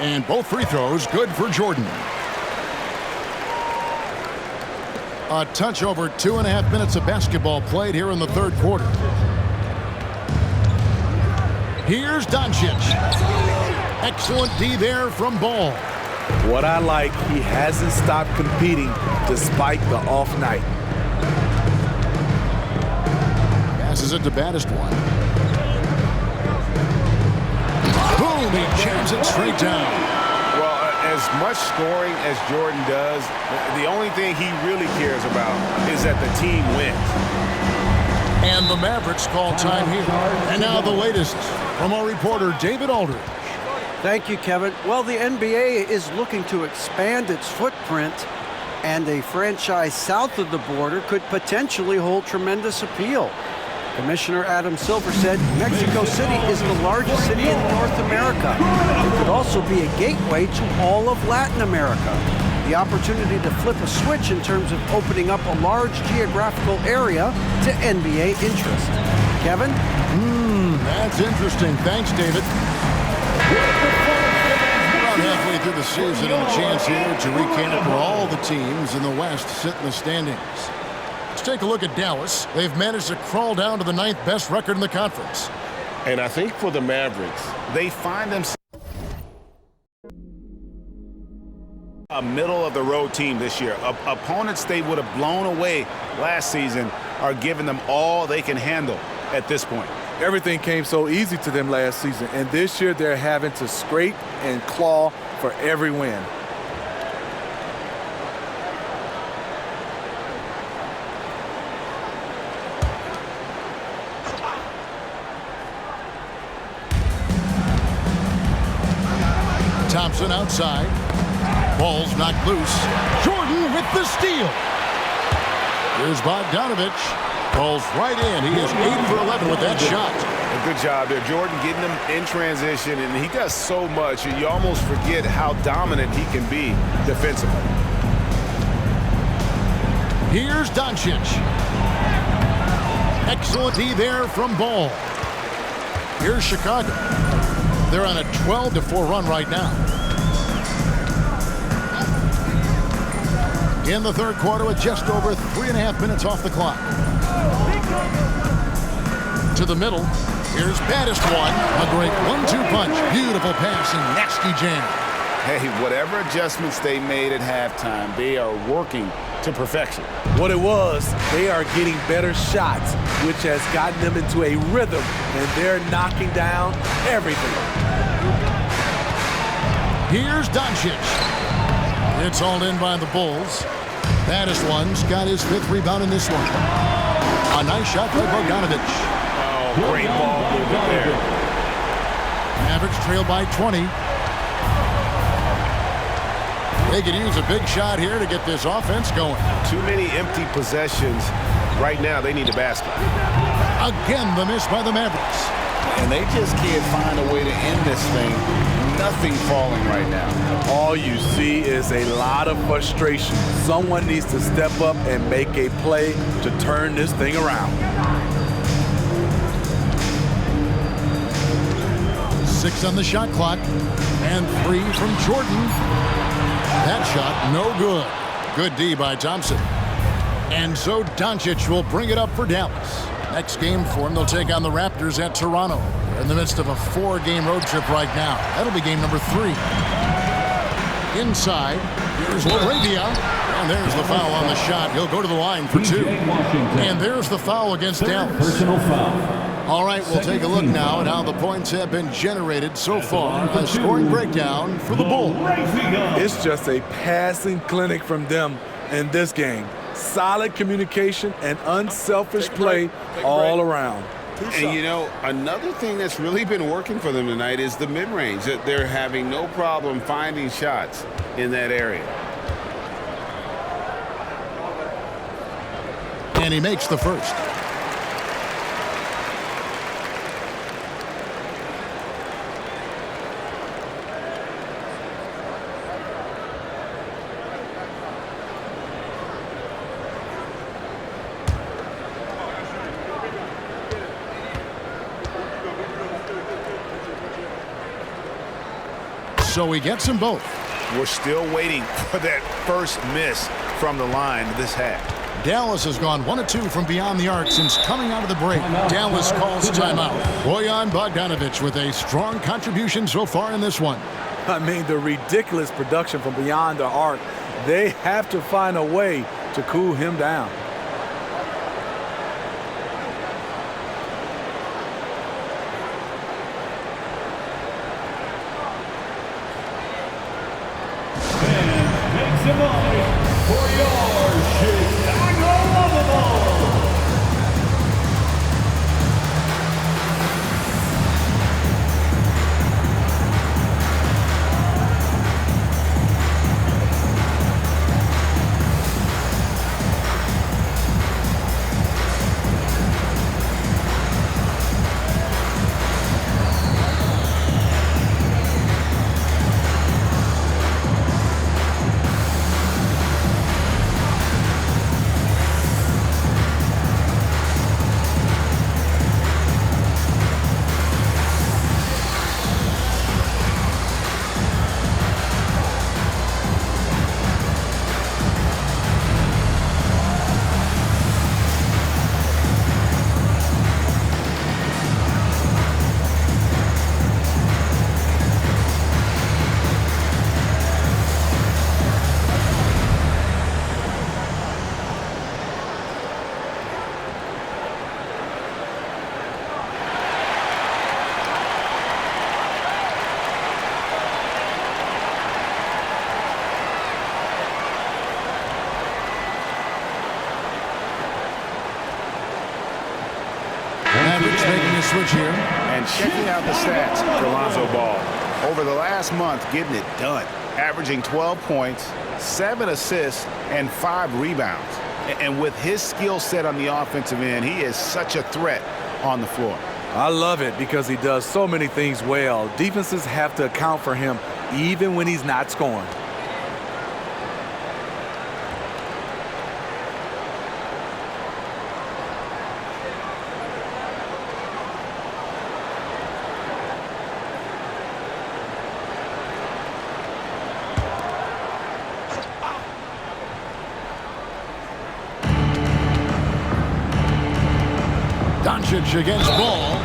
And both free throws good for Jordan. A touch over 2.5 minutes of basketball played here in the third quarter. Here's Doncic. Excellent D there from Ball. What I like, he hasn't stopped competing despite the off night. Passes it to baddest one. Boom, he jams it straight down. Well, as much scoring as Jordan does, the only thing he really cares about is that the team wins. And the Mavericks call time here. And now the latest from our reporter, David Aldridge. Thank you, Kevin. Well, the NBA is looking to expand its footprint, and a franchise south of the border could potentially hold tremendous appeal. Commissioner Adam Silver said Mexico City is the largest city in North America. It could also be a gateway to all of Latin America. The opportunity to flip a switch in terms of opening up a large geographical area to NBA interest. Kevin? That's interesting. Thanks, David. About halfway through the season and a chance here to recap where all the teams in the West sit in the standings. let's take a look at Dallas. They've managed to crawl down to the 9th best record in the conference. And I think for the Mavericks, they find themselves a middle-of-the-road team this year. Opponents they would have blown away last season are giving them all they can handle at this point. Everything came so easy to them last season, and this year they're having to scrape and claw for every win. Thompson outside. Ball's knocked loose. Jordan with the steal. Here's Bogdanovich. Ball's right in. He is 8 for 11 with that shot. Good job there. Jordan getting him in transition, and he does so much, and you almost forget how dominant he can be defensively. Here's Doncic. Excellent D there from Ball. Here's Chicago. They're on a 12-4 run right now. In the third quarter with just over 3.5 minutes off the clock. To the middle. Here's baddest one. A great 1-2 punch. Beautiful pass and nasty jam. Hey, whatever adjustments they made at halftime, they are working to perfection. What it was, they are getting better shots, which has gotten them into a rhythm, and they're knocking down everything. Here's Doncic. It's all in by the Bulls. Baddest one's got his 5th rebound in this one. A nice shot by Bogdanovich. Oh, great ball movement there. Mavericks trail by 20. They could use a big shot here to get this offense going. Too many empty possessions. Right now, they need a basket. Again, the miss by the Mavericks. And they just can't find a way to end this thing. Nothing falling right now. All you see is a lot of frustration. Someone needs to step up and make a play to turn this thing around. 6 on the shot clock. And 3 from Jordan. That shot, no good. Good D by Thompson. And so Doncic will bring it up for Dallas. Next game for him, they'll take on the Raptors at Toronto. They're in the midst of a 4-game road trip right now. That'll be game number 3. Inside, here's Laravia. And there's the foul on the shot. He'll go to the line for 2. And there's the foul against Dallas. Personal foul. All right, we'll take a look now at how the points have been generated so far. A scoring breakdown for the Bulls. It's just a passing clinic from them in this game. Solid communication and unselfish play all around. And, you know, another thing that's really been working for them tonight is the mid-range. They're having no problem finding shots in that area. And he makes the first. So he gets them both. We're still waiting for that first miss from the line this half. Dallas has gone 1 of 2 from beyond the arc since coming out of the break. Dallas calls timeout. Bojan Bogdanovich with a strong contribution so far in this one. I mean, the ridiculous production from beyond the arc. They have to find a way to cool him down. Getting a switch here. And checking out the stats for Lonzo Ball. Over the last month, getting it done. Averaging 12 points, 7 assists, and 5 rebounds. And with his skill set on the offensive end, he is such a threat on the floor. I love it because he does so many things well. Defenses have to account for him even when he's not scoring. Doncic against Ball,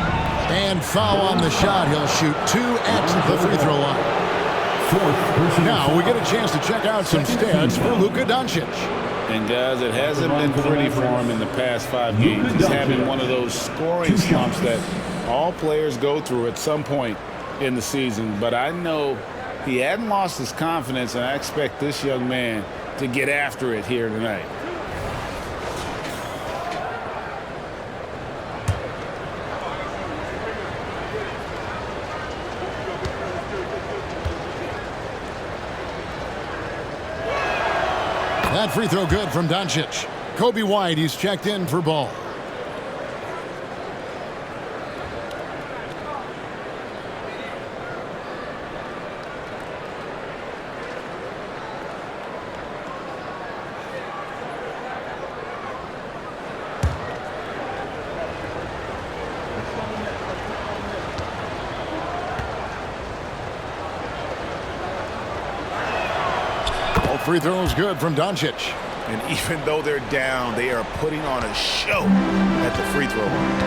and foul on the shot. He'll shoot 2 at the free throw line. Now we get a chance to check out some stats for Luka Doncic. And guys, it hasn't been pretty for him in the past 5 games. He's having one of those scoring slumps that all players go through at some point in the season. But I know he hadn't lost his confidence, and I expect this young man to get after it here tonight. That free throw good from Doncic. Kobe White, he's checked in for Ball. Free throws good from Doncic. And even though they're down, they are putting on a show at the free throw line.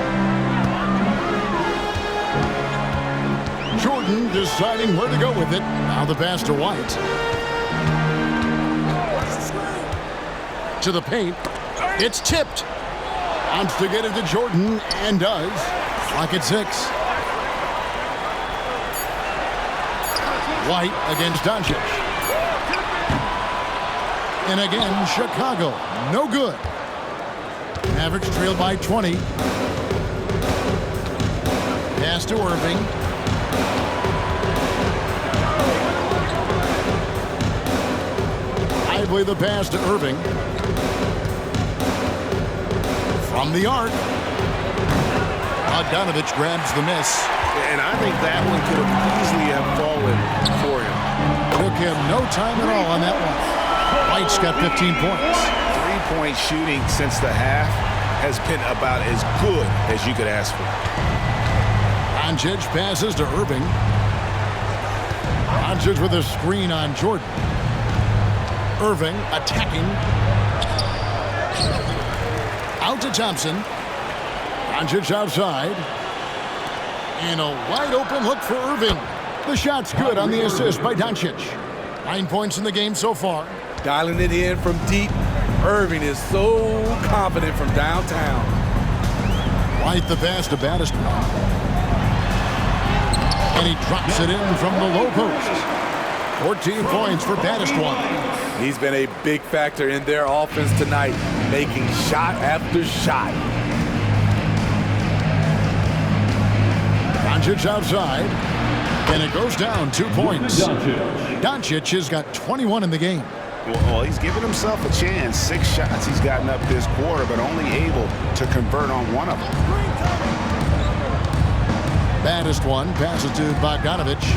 Jordan deciding where to go with it. Now the pass to White. To the paint. It's tipped. Wants to get it to Jordan and does. Clock at 6. White against Doncic. And again, Chicago, no good. Mavericks trail by 20. Pass to Irving. Lively the pass to Irving. From the arc. Bogdanovich grabs the miss. And I think that one could have easily have fallen for him. Took him no time at all on that one. White's got 15 points. 3-point shooting since the half has been about as good as you could ask for. Doncic passes to Irving. Doncic with a screen on Jordan. Irving attacking. Out to Thompson. Doncic outside. And a wide open look for Irving. The shot's good on the assist by Doncic. 9 points in the game so far. Dialing it in from deep. Irving is so confident from downtown. White the pass to Baddest. And he drops it in from the low post. 14 points for Baddest. He's been a big factor in their offense tonight, making shot after shot. Doncic outside. And it goes down 2 points. Doncic has got 21 in the game. Well, he's given himself a chance. 6 shots he's gotten up this quarter, but only able to convert on one of them. Baddest passes to Bogdanovich.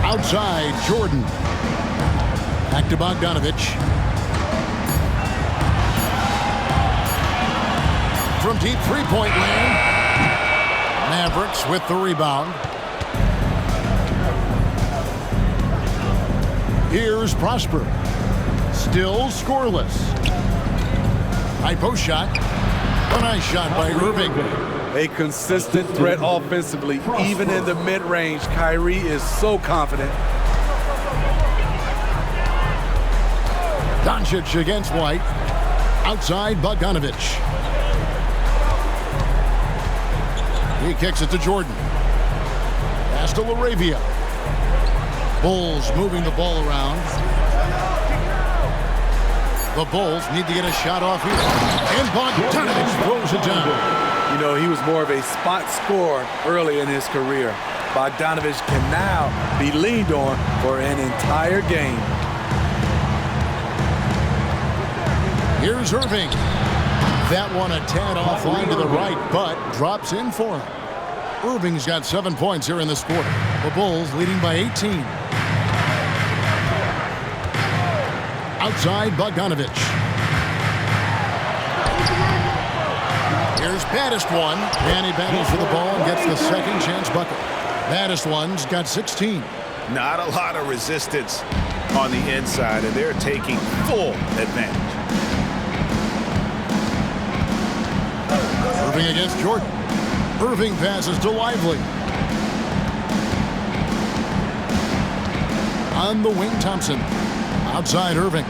Outside, Jordan. Back to Bogdanovich. From deep three-point land. Mavericks with the rebound. Here's Prosper. Still scoreless. High post shot. A nice shot by Irving. A consistent threat offensively, even in the mid-range. Kyrie is so confident. Doncic against White. Outside, Bogdanovich. He kicks it to Jordan. Pass to LaRavia. Bulls moving the ball around. The Bulls need to get a shot off here. And Bogdanovich throws it down. You know, he was more of a spot scorer early in his career. Bogdanovich can now be leaned on for an entire game. Here's Irving. That one a tad offline to the right, but drops in for him. Irving's got 7 points here in this quarter. The Bulls leading by 18. Outside Bogdanovich. Here's Baddest one. And he battles for the ball and gets the second chance bucket. Baddest one's got 16. Not a lot of resistance on the inside, and they're taking full advantage. Irving against Jordan. Irving passes to Lively. On the wing, Thompson. Outside Irving.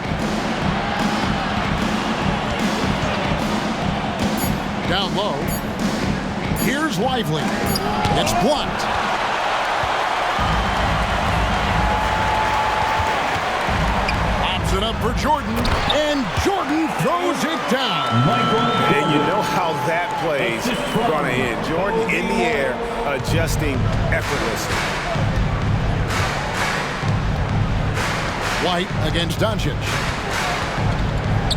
Down low. Here's Lively. It's blocked. Pops it up for Jordan. And Jordan throws it down. And you know how that play's going to end. Jordan in the air, adjusting effortlessly. White against Doncic.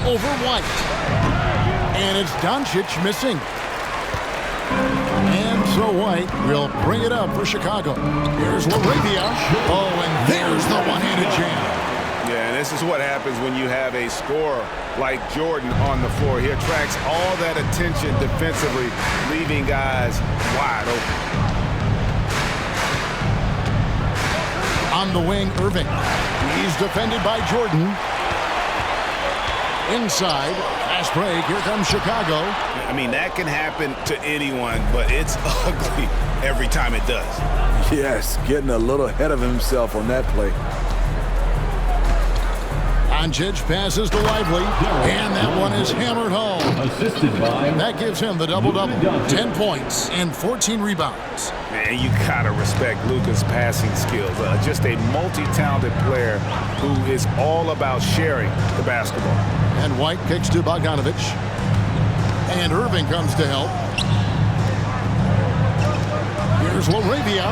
Over White. And it's Doncic missing. And so White will bring it up for Chicago. Here's LaRavia. Oh, and there's the one-handed jam. Yeah, and this is what happens when you have a scorer like Jordan on the floor. He attracts all that attention defensively, leaving guys wide open. On the wing, Irving. He's defended by Jordan. Inside, fast break. Here comes Chicago. I mean, that can happen to anyone, but it's ugly every time it does. Yes, getting a little ahead of himself on that play. Doncic passes to Lively, and that one is hammered home. Assisted by. That gives him the double-double. 10 points and 14 rebounds. Man, you gotta respect Luka's passing skills. Just a multi-talented player who is all about sharing the basketball. And White kicks to Bogdanovich. And Irving comes to help. Here's LaRavia.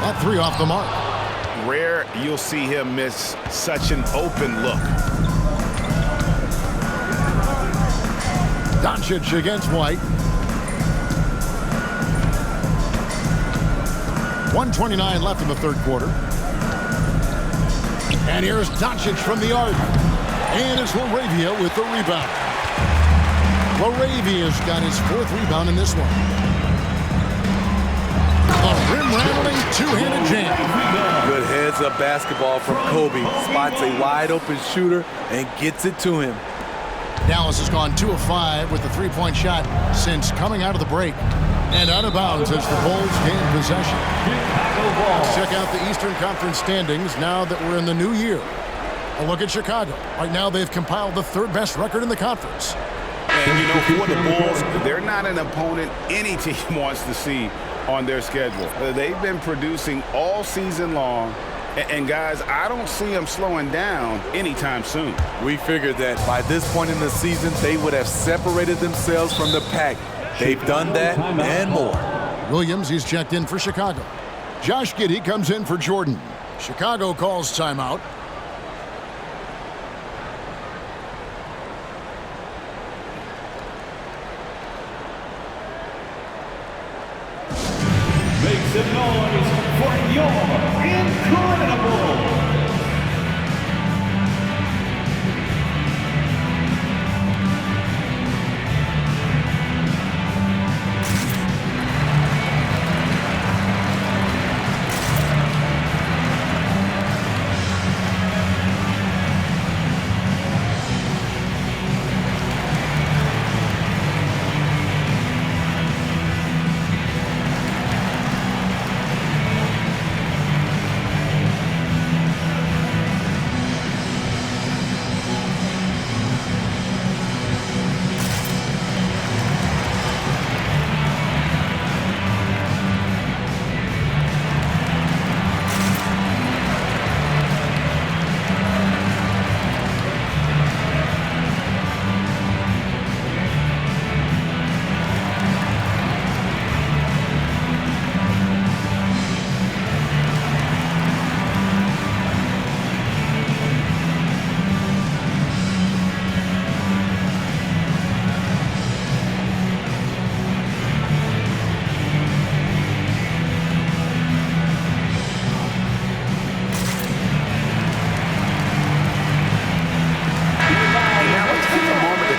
That three off the mark. Rare you'll see him miss such an open look. Doncic against White. 1:29 left in the third quarter. And here's Doncic from the arc. And it's LaRavia with the rebound. LaRavia's got his fourth rebound in this one. A rim-rattling two-handed jam. Good heads-up basketball from Kobe. Spots a wide-open shooter and gets it to him. Dallas has gone 2 of 5 with the three-point shot since coming out of the break. And out of bounds as the Bulls gain possession. Let's check out the Eastern Conference standings now that we're in the new year. A look at Chicago. Right now they've compiled the third best record in the conference. And you know, for the Bulls, they're not an opponent any team wants to see on their schedule. They've been producing all season long. And guys, I don't see them slowing down anytime soon. We figured that by this point in the season, they would have separated themselves from the pack. They've done that and more. Williams, he's checked in for Chicago. Josh Giddey comes in for Jordan. Chicago calls timeout. Make some noise for your incredible.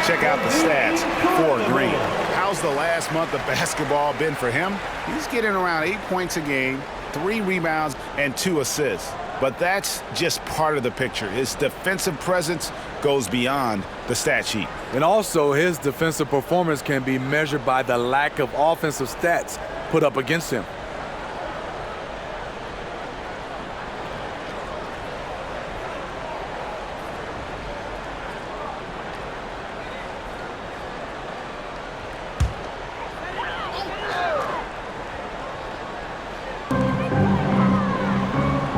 Check out the stats for Green. How's the last month of basketball been for him? He's getting around 8 points a game, 3 rebounds, and 2 assists. But that's just part of the picture. His defensive presence goes beyond the stat sheet. And also, his defensive performance can be measured by the lack of offensive stats put up against him.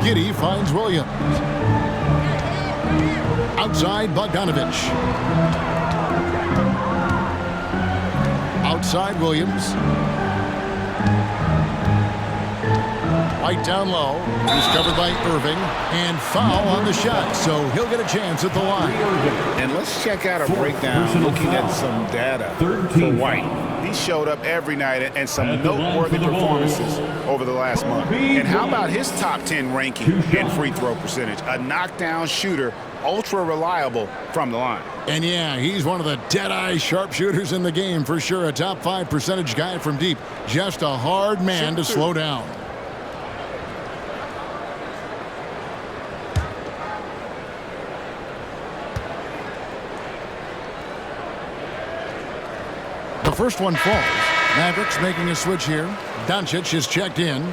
Giddey finds Williams. Outside Bogdanovich. Outside Williams. White down low. He's covered by Irving. And foul on the shot, so he'll get a chance at the line. And let's check out a breakdown looking at some data for White. He showed up every night and some noteworthy performances over the last month. And how about his top 10 ranking in free throw percentage? A knockdown shooter, ultra reliable from the line. And yeah, he's one of the dead-eye sharpshooters in the game for sure. A top 5 percentage guy from deep. Just a hard man to slow down. The first one falls. Mavericks making a switch here. Doncic is checked in.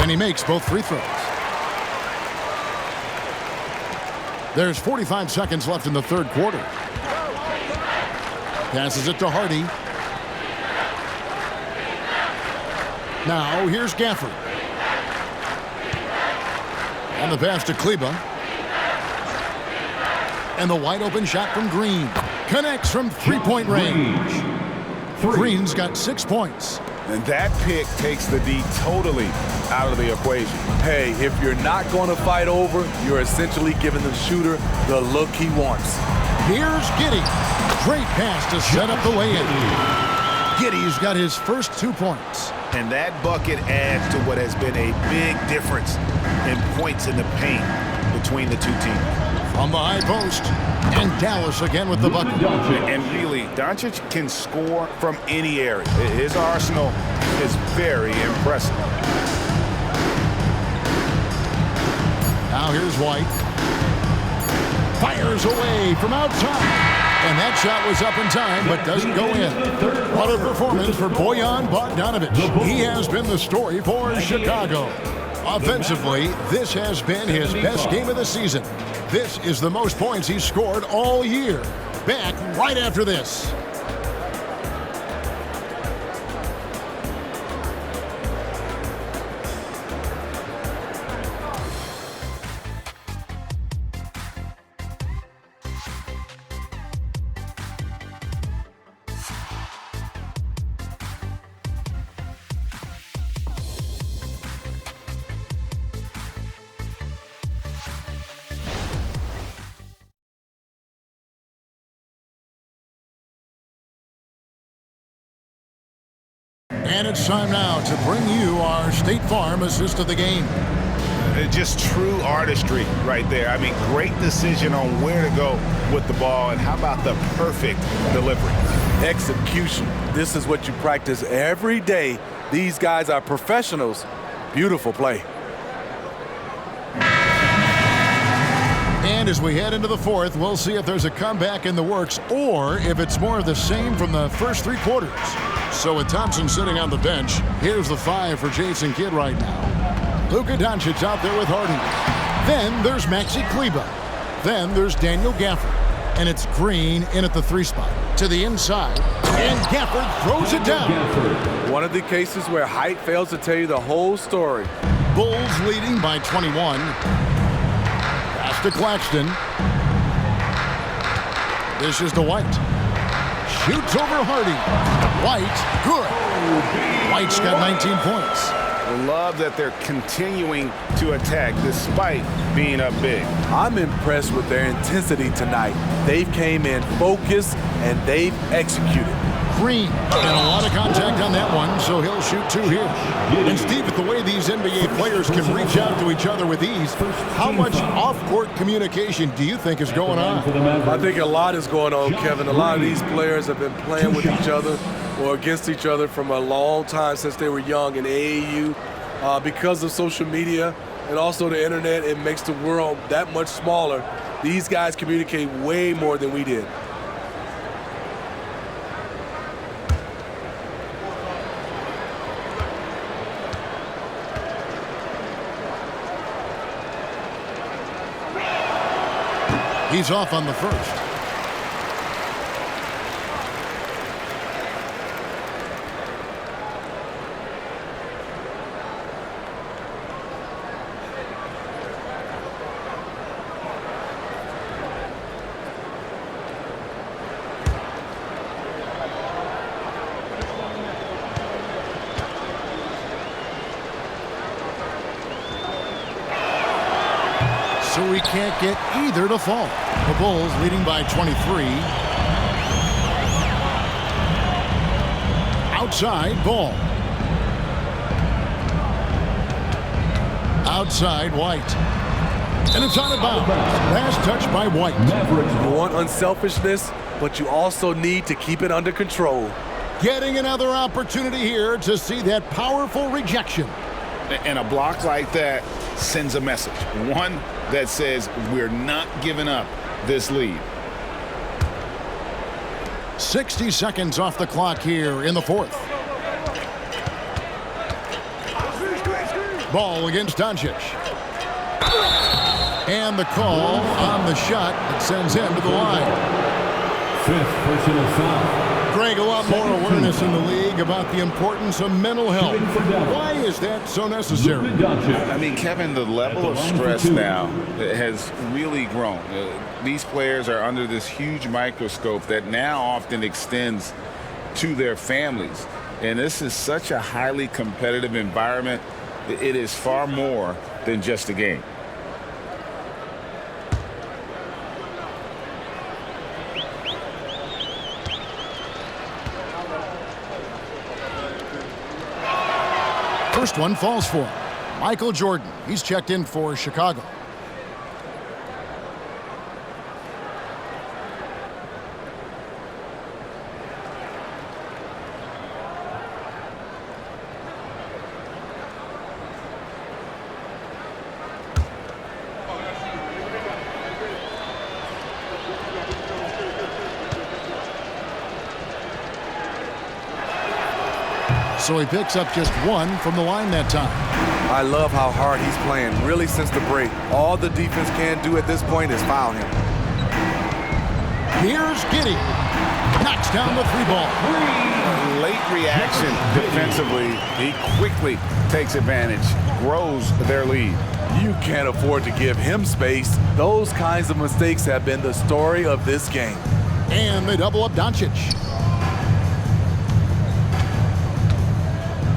And he makes both free throws. There's 45 seconds left in the third quarter. Passes it to Hardy. Now here's Gafford. And the pass to Kleba. And the wide open shot from Green. Connects from three-point range. Green's got 6 points. And that pick takes the D totally out of the equation. Hey, if you're not going to fight over, you're essentially giving the shooter the look he wants. Here's Giddey. Great pass to set up the lay-in. Giddey's got his first 2 points. And that bucket adds to what has been a big difference in points in the paint between the two teams. From the high post. And Dallas again with the bucket. And really, Doncic can score from any area. His arsenal is very impressive. Now here's White. Fires away from outside. And that shot was up in time, but doesn't go in. What a performance for Bojan Bogdanovich. He has been the story for Chicago. Offensively, this has been his best game of the season. This is the most points he's scored all year. Back right after this. And it's time now to bring you our State Farm assist of the game. Just true artistry right there. I mean, great decision on where to go with the ball, and how about the perfect delivery? Execution. This is what you practice every day. These guys are professionals. Beautiful play. And as we head into the fourth, we'll see if there's a comeback in the works or if it's more of the same from the first 3 quarters. So with Thompson sitting on the bench, here's the 5 for Jason Kidd right now. Luka Doncic out there with Hardy. Then there's Maxi Kleba. Then there's Daniel Gafford. And it's Green in at the 3 spot. To the inside. And Gafford throws it down. One of the cases where height fails to tell you the whole story. Bulls leading by 21. Pass to Claxton. This is to White. Shoots over Hardy. White, good. White's got 19 points. Love that they're continuing to attack despite being up big. I'm impressed with their intensity tonight. They've came in focused and they've executed. Green, and a lot of contact on that one, so he'll shoot 2 here. And Steve, with the way these NBA players can reach out to each other with ease, how much off-court communication do you think is going on? I think a lot is going on, Kevin. A lot of these players have been playing with each other or against each other from a long time since they were young in AAU. Because of social media and also the internet, it makes the world that much smaller. These guys communicate way more than we did. He's off on the first. So we can't get either to fall. The Bulls leading by 23. Outside ball. Outside White. And it's out of bounds. Last touch by White. You want unselfishness, but you also need to keep it under control. Getting another opportunity here to see that powerful rejection. And a block like that sends a message. One that says we're not giving up this lead. 60 seconds off the clock here in the fourth. Ball against Doncic. And the call on the shot that sends him to the line. 5th personal foul. Greg, a lot more awareness in the league about the importance of mental health. Why is that so necessary? I mean, Kevin, the level of stress now has really grown. These players are under this huge microscope that now often extends to their families. And this is such a highly competitive environment. It is far more than just a game. First one falls for him. Michael Jordan. He's checked in for Chicago. So he picks up just one from the line that time. I love how hard he's playing, really, since the break. All the defense can do at this point is foul him. Here's Giddey. Knocks down the 3-ball. Late reaction defensively. He quickly takes advantage, grows their lead. You can't afford to give him space. Those kinds of mistakes have been the story of this game. And they double up Doncic.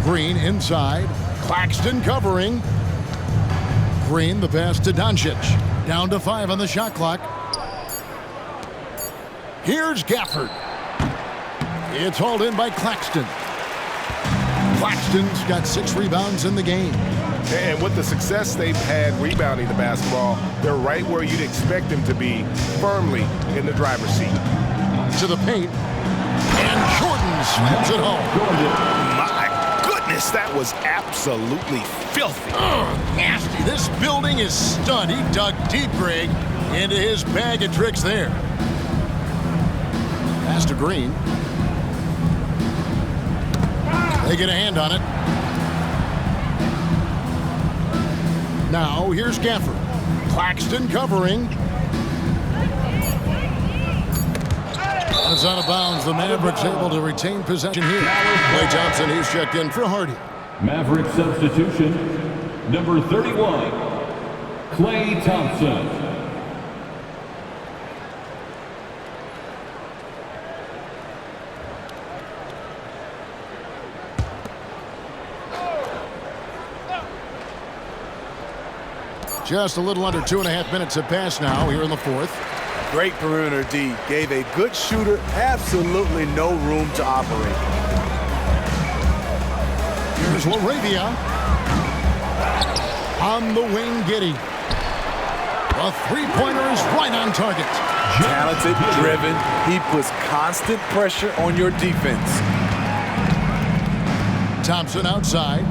Green inside. Claxton covering. Green the pass to Doncic. Down to 5 on the shot clock. Here's Gafford. It's hauled in by Claxton. Claxton's got 6 rebounds in the game. And with the success they've had rebounding the basketball, they're right where you'd expect them to be, firmly in the driver's seat. To the paint. And Jordan slams it home. That was absolutely filthy. Nasty. This building is stud. He dug deep, Greg, into his bag of tricks there. Pass to Green. They get a hand on it. Now here's Gafford. Claxton covering. It's out of bounds. The Mavericks able to retain possession here. Klay Thompson, he's checked in for Hardy. Maverick substitution, number 31, Klay Thompson. Just a little under 2.5 minutes have passed now here in the fourth. Great perimeter D. Gave a good shooter absolutely no room to operate. Here's LaRavia. On the wing, Giddey. A three-pointer is right on target. Talented, driven. He puts constant pressure on your defense. Thompson outside.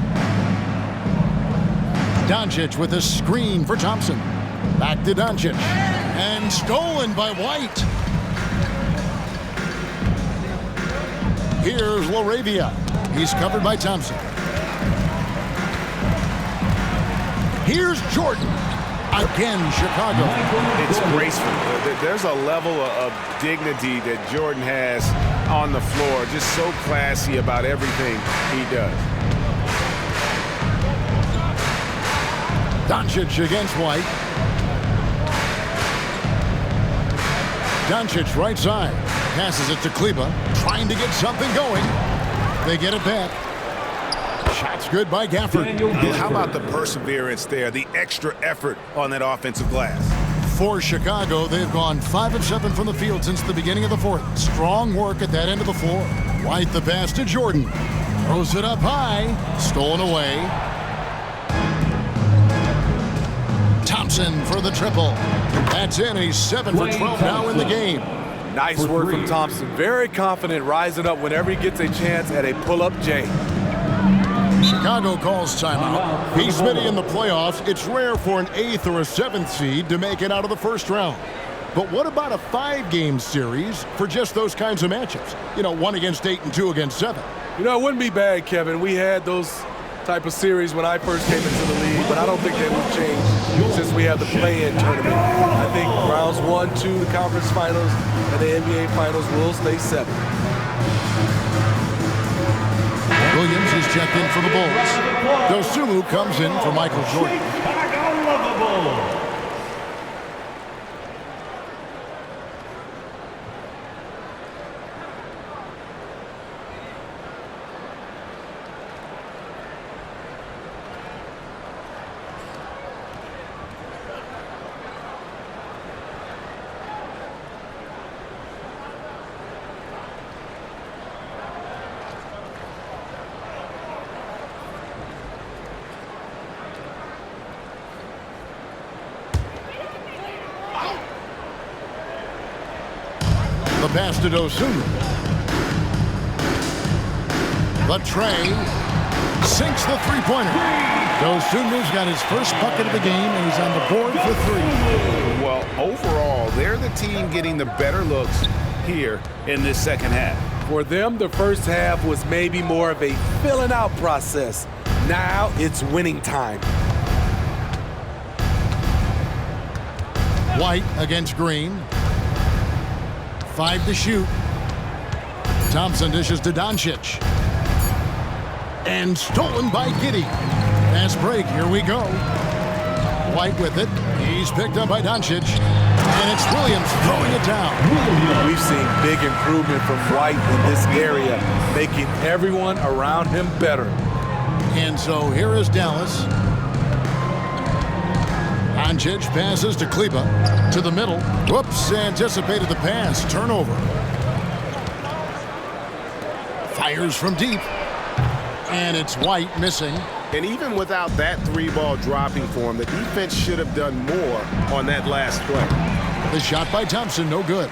Doncic with a screen for Thompson. Back to Doncic. And stolen by White. Here's LaRavia. He's covered by Thompson. Here's Jordan. Again, Chicago. It's graceful. There's a level of dignity that Jordan has on the floor. Just so classy about everything he does. Doncic against White. Doncic right side. Passes it to Kleba. Trying to get something going. They get it back. Shots good by Gafford. How about the perseverance there, the extra effort on that offensive glass? For Chicago, they've gone 5 of 7 from the field since the beginning of the fourth. Strong work at that end of the floor. White the pass to Jordan. Throws it up high. Stolen away. Thompson for the triple. That's in. He's 7 for 12 now in the game. Nice work from Thompson. Very confident rising up whenever he gets a chance at a pull-up J. Chicago calls timeout. He's Smitty in the playoffs. It's rare for an 8th or a 7th seed to make it out of the first round. But what about a 5-game series for just those kinds of matchups? You know, 1 against 8 and 2 against 7. You know, it wouldn't be bad, Kevin. We had those type of series when I first came into the league, but I don't think they would change since we have the play-in tournament. I think rounds 1, 2, the conference finals, and the NBA finals will stay 7. Williams is checked in for the Bulls. Dosunmu comes in for Michael Jordan. The pass to Dosunmu. The tray sinks the three-pointer. Dosunmu's got his first bucket of the game, and he's on the board for 3. Well, overall, they're the team getting the better looks here in this second half. For them, the first half was maybe more of a filling out process. Now it's winning time. White against Green. 5 to shoot. Thompson dishes to Doncic. And stolen by Giddey. Fast break, here we go. White with it. He's picked up by Doncic. And it's Williams throwing it down. We've seen big improvement from White in this area, making everyone around him better. And so here is Dallas. Doncic passes to Kleba. To the middle. Whoops, anticipated the pass. Turnover. Fires from deep. And it's White missing. And even without that 3-ball dropping for him, the defense should have done more on that last play. The shot by Thompson, no good.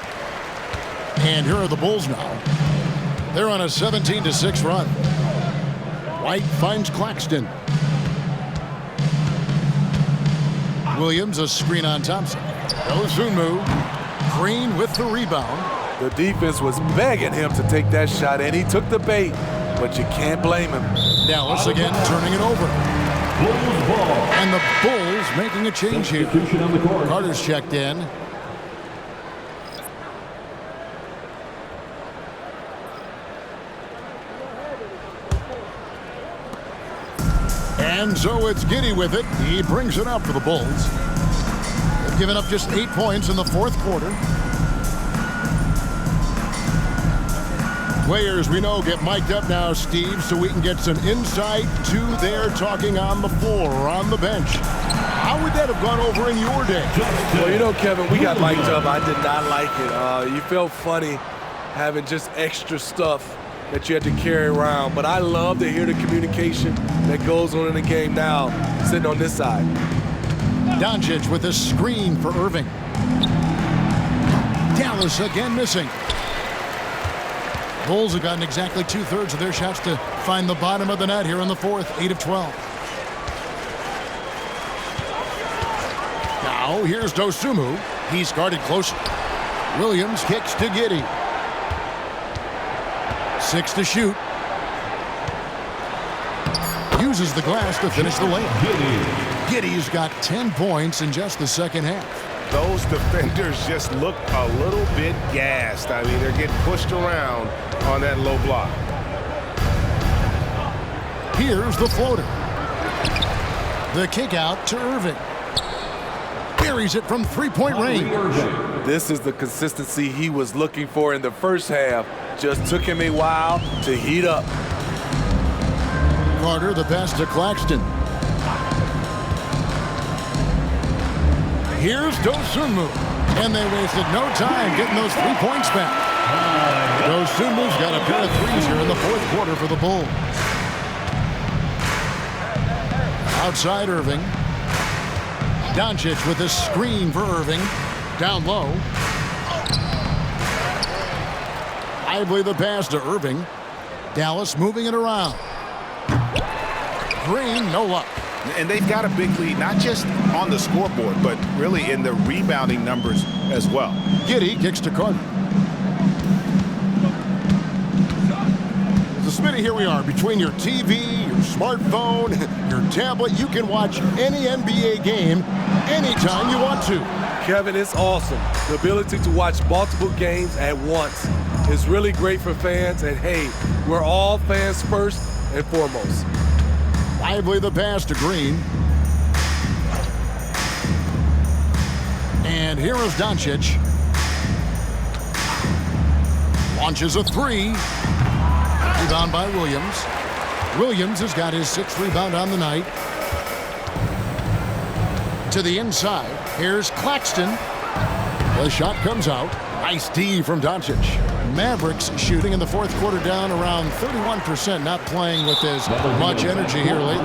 And here are the Bulls now. They're on a 17-6 run. White finds Claxton. Williams, a screen on Thompson. Dosunmu. Green with the rebound. The defense was begging him to take that shot, and he took the bait. But you can't blame him. Dallas again turning it over. And the Bulls making a change here. Carter's checked in. And so it's Giddey with it. He brings it up for the Bulls. They've given up just 8 points in the fourth quarter. Players we know get mic'd up now, Steve, so we can get some insight to their talking on the floor or on the bench. How How would that have gone over in your day? Well, you know, Kevin, we got mic'd up. I did not like it. You felt funny having just extra stuff that you had to carry around. But I love to hear the communication that goes on in the game now, sitting on this side. Doncic with a screen for Irving. Dallas again missing. Bulls have gotten exactly 2/3 of their shots to find the bottom of the net here in the fourth, 8 of 12. Now here's Dosunmu. He's guarded closely. Williams kicks to Giddey. 6 to shoot. Uses the glass to finish the layup. Giddey's got 10 points in just the second half. Those defenders just look a little bit gassed. I mean, they're getting pushed around on that low block. Here's the floater. The kick out to Irving. Buries it from three-point range. This is the consistency he was looking for in the first half. Just took him a while to heat up. Carter, the pass to Claxton. Here's Dosunmu. And they wasted no time getting those 3 points back. Dosunmu's got a pair of threes here in the fourth quarter for the Bulls. Outside Irving. Doncic with a screen for Irving. Down low. Lively the pass to Irving. Dallas moving it around. Green, no luck. And they've got a big lead, not just on the scoreboard, but really in the rebounding numbers as well. Giddey kicks to Carter. So, Smitty, here we are. Between your TV, your smartphone, your tablet, you can watch any NBA game anytime you want to. Kevin, it's awesome. The ability to watch multiple games at once is really great for fans. And, hey, we're all fans first and foremost. Lively the pass to Green. And here is Doncic. Launches a three. Rebound by Williams. Williams has got his 6th rebound on the night. To the inside. Here's Claxton. The shot comes out. Nice D from Doncic. Mavericks shooting in the fourth quarter down around 31%, not playing with as much energy here lately.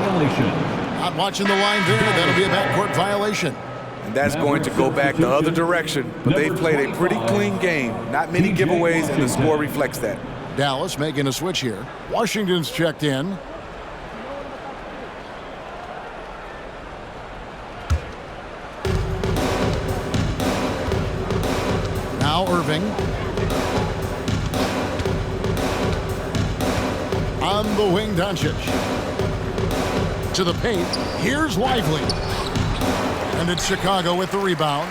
Not watching the line there. That'll be a backcourt violation. And that's going to go back the other direction. But they've played a pretty clean game. Not many giveaways, and the score reflects that. Dallas making a switch here. Washington's checked in. Now Irving. On the wing, Doncic. To the paint. Here's Lively. And it's Chicago with the rebound.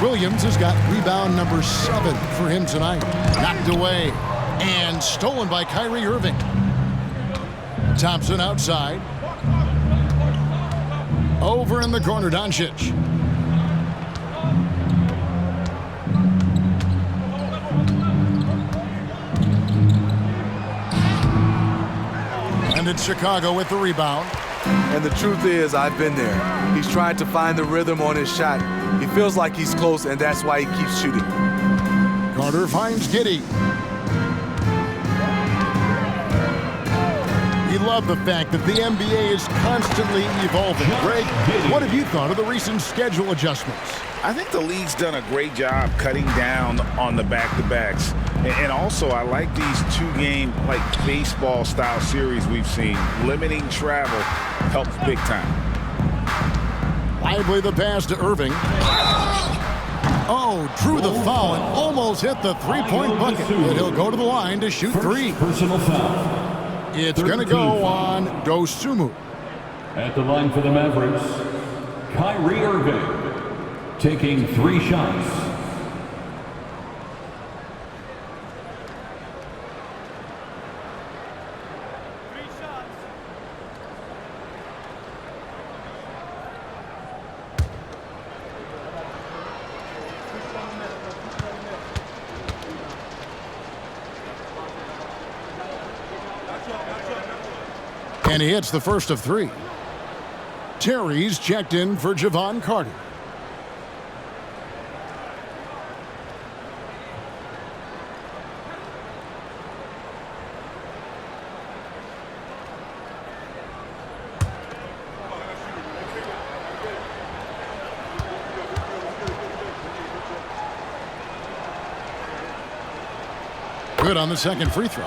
Williams has got rebound number 7 for him tonight. Knocked away. And stolen by Kyrie Irving. Thompson outside. Over in the corner, Doncic. And it's Chicago with the rebound. And the truth is, I've been there. He's trying to find the rhythm on his shot. He feels like he's close, and that's why he keeps shooting. Carter finds Giddey. We love the fact that the NBA is constantly evolving. Greg, what have you thought of the recent schedule adjustments? I think the league's done a great job cutting down on the back-to-backs. And also, I like these 2-game, like baseball-style series we've seen. Limiting travel helps big time. Lively the pass to Irving. Oh, drew the foul and almost hit the three-point bucket. But he'll go to the line to shoot 3. Personal foul. It's going to go on Dosunmu. At the line for the Mavericks, Kyrie Irving. Taking 3 shots. And he hits the first of 3. Terry's checked in for Javon Carter. Good on the second free throw.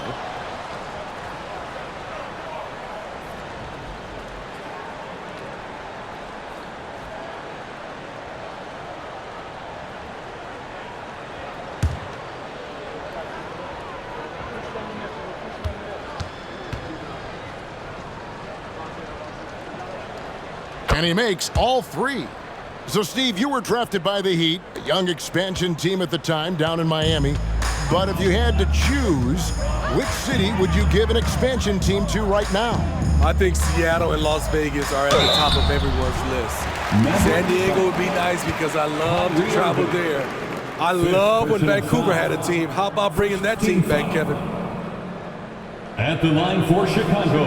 And he makes all three. So, Steve, you were drafted by the Heat, a young expansion team at the time down in Miami. But if you had to choose, which city would you give an expansion team to right now? I think Seattle and Las Vegas are at the top of everyone's list. San Diego would be nice because I love to travel there. I love when Vancouver had a team. How about bringing that team back, Kevin? At the line for Chicago,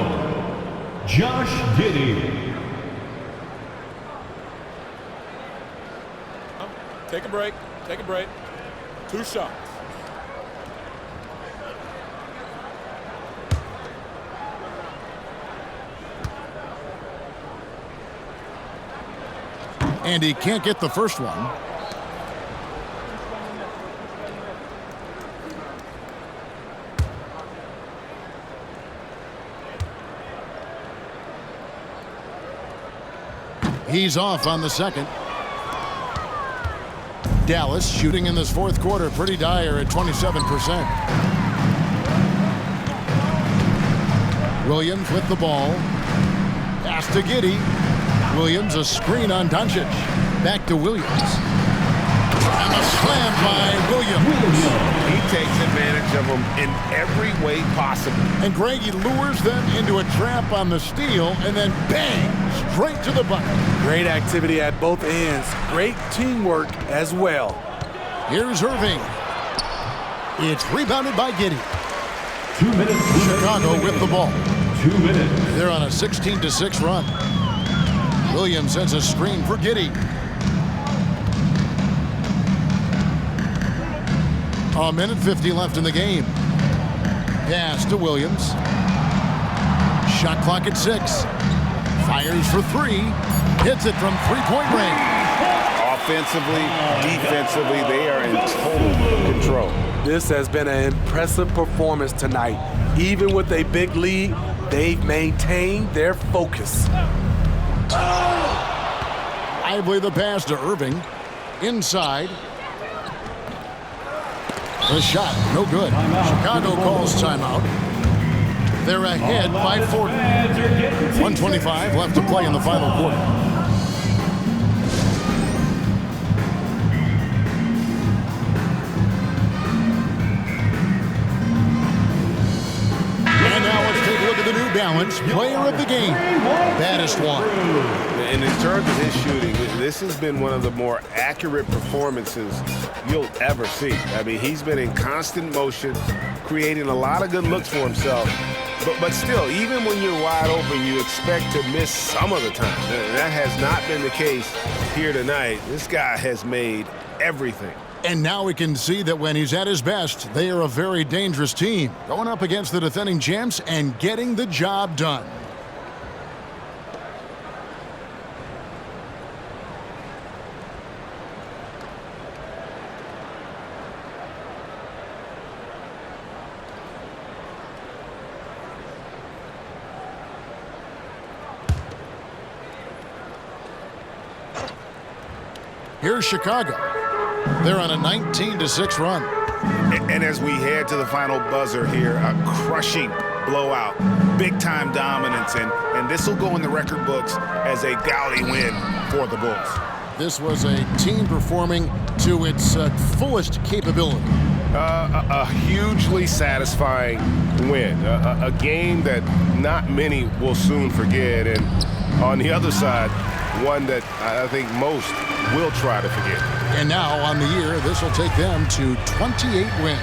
Josh Giddey. Take a break. Take a break. 2 shots. And he can't get the first one. He's off on the second. Dallas shooting in this fourth quarter pretty dire at 27%. Williams with the ball. Pass to Giddey. Williams, a screen on Doncic. Back to Williams. And a slam by Williams. He takes advantage of them in every way possible. And Greg, he lures them into a trap on the steal, and then bang, straight to the bucket. Great activity at both ends. Great teamwork as well. Here's Irving. It's rebounded by Giddey. 2 minutes. Chicago with the ball. 2 minutes. They're on a 16-6 run. Williams sends a screen for Giddey. A minute 50 left in the game. Pass to Williams. Shot clock at 6. Fires for 3. Hits it from three-point range. Offensively, defensively, they are in total control. This has been an impressive performance tonight. Even with a big lead, they've maintained their focus. Lively the pass to Irving. Inside. The shot, no good. Chicago calls timeout. They're ahead by 40. 1:25 left to play in the final quarter. And now let's take a look at the New Balance player of the game. Baddest one. And in terms of his shooting, this has been one of the more accurate performances you'll ever see. I mean, he's been in constant motion, creating a lot of good looks for himself. But still, even when you're wide open, you expect to miss some of the time. That has not been the case here tonight. This guy has made everything. And now we can see that when he's at his best, they are a very dangerous team, going up against the defending champs and getting the job done. Here's Chicago. They're on a 19-6 run. And as we head to the final buzzer here, a crushing blowout, big-time dominance, and this will go in the record books as a gaudy win for the Bulls. This was a team performing to its fullest capability. A hugely satisfying win. A game that not many will soon forget. And on the other side, one that I think most will try to forget. And now on the year, this will take them to 28 wins.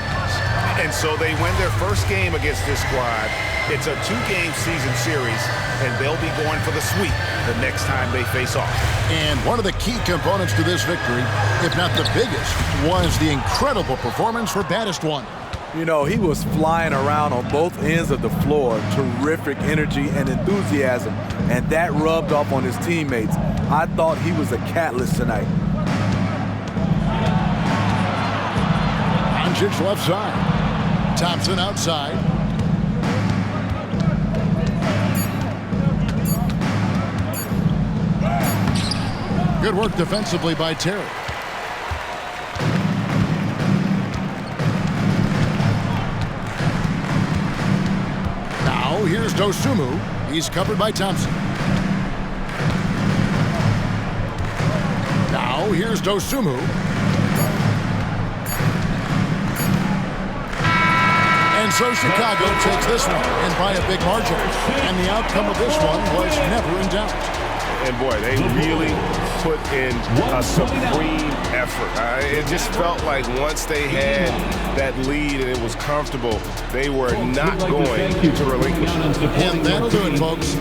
And so they win their first game against this squad. It's a 2-game season series, and they'll be going for the sweep the next time they face off. And one of the key components to this victory, if not the biggest, was the incredible performance for Baddest One. You know, he was flying around on both ends of the floor. Terrific energy and enthusiasm, and that rubbed off on his teammates. I thought he was a catalyst tonight. Doncic left side. Thompson outside. Good work defensively by Terry. Now here's Dosunmu. He's covered by Thompson. Now here's Dosunmu. And so Chicago takes this one, and by a big margin. And the outcome of this one was never in doubt. And boy, they really put in a supreme effort. It just felt like once they had that lead and it was comfortable, they were not going to relinquish it. And that'll do it, folks.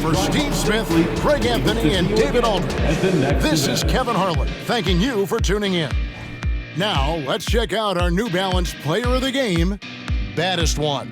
For Steve Smith, Craig Anthony, and David Aldridge, this is Kevin Harlan thanking you for tuning in. Now, let's check out our New Balance Player of the Game, Baddest One.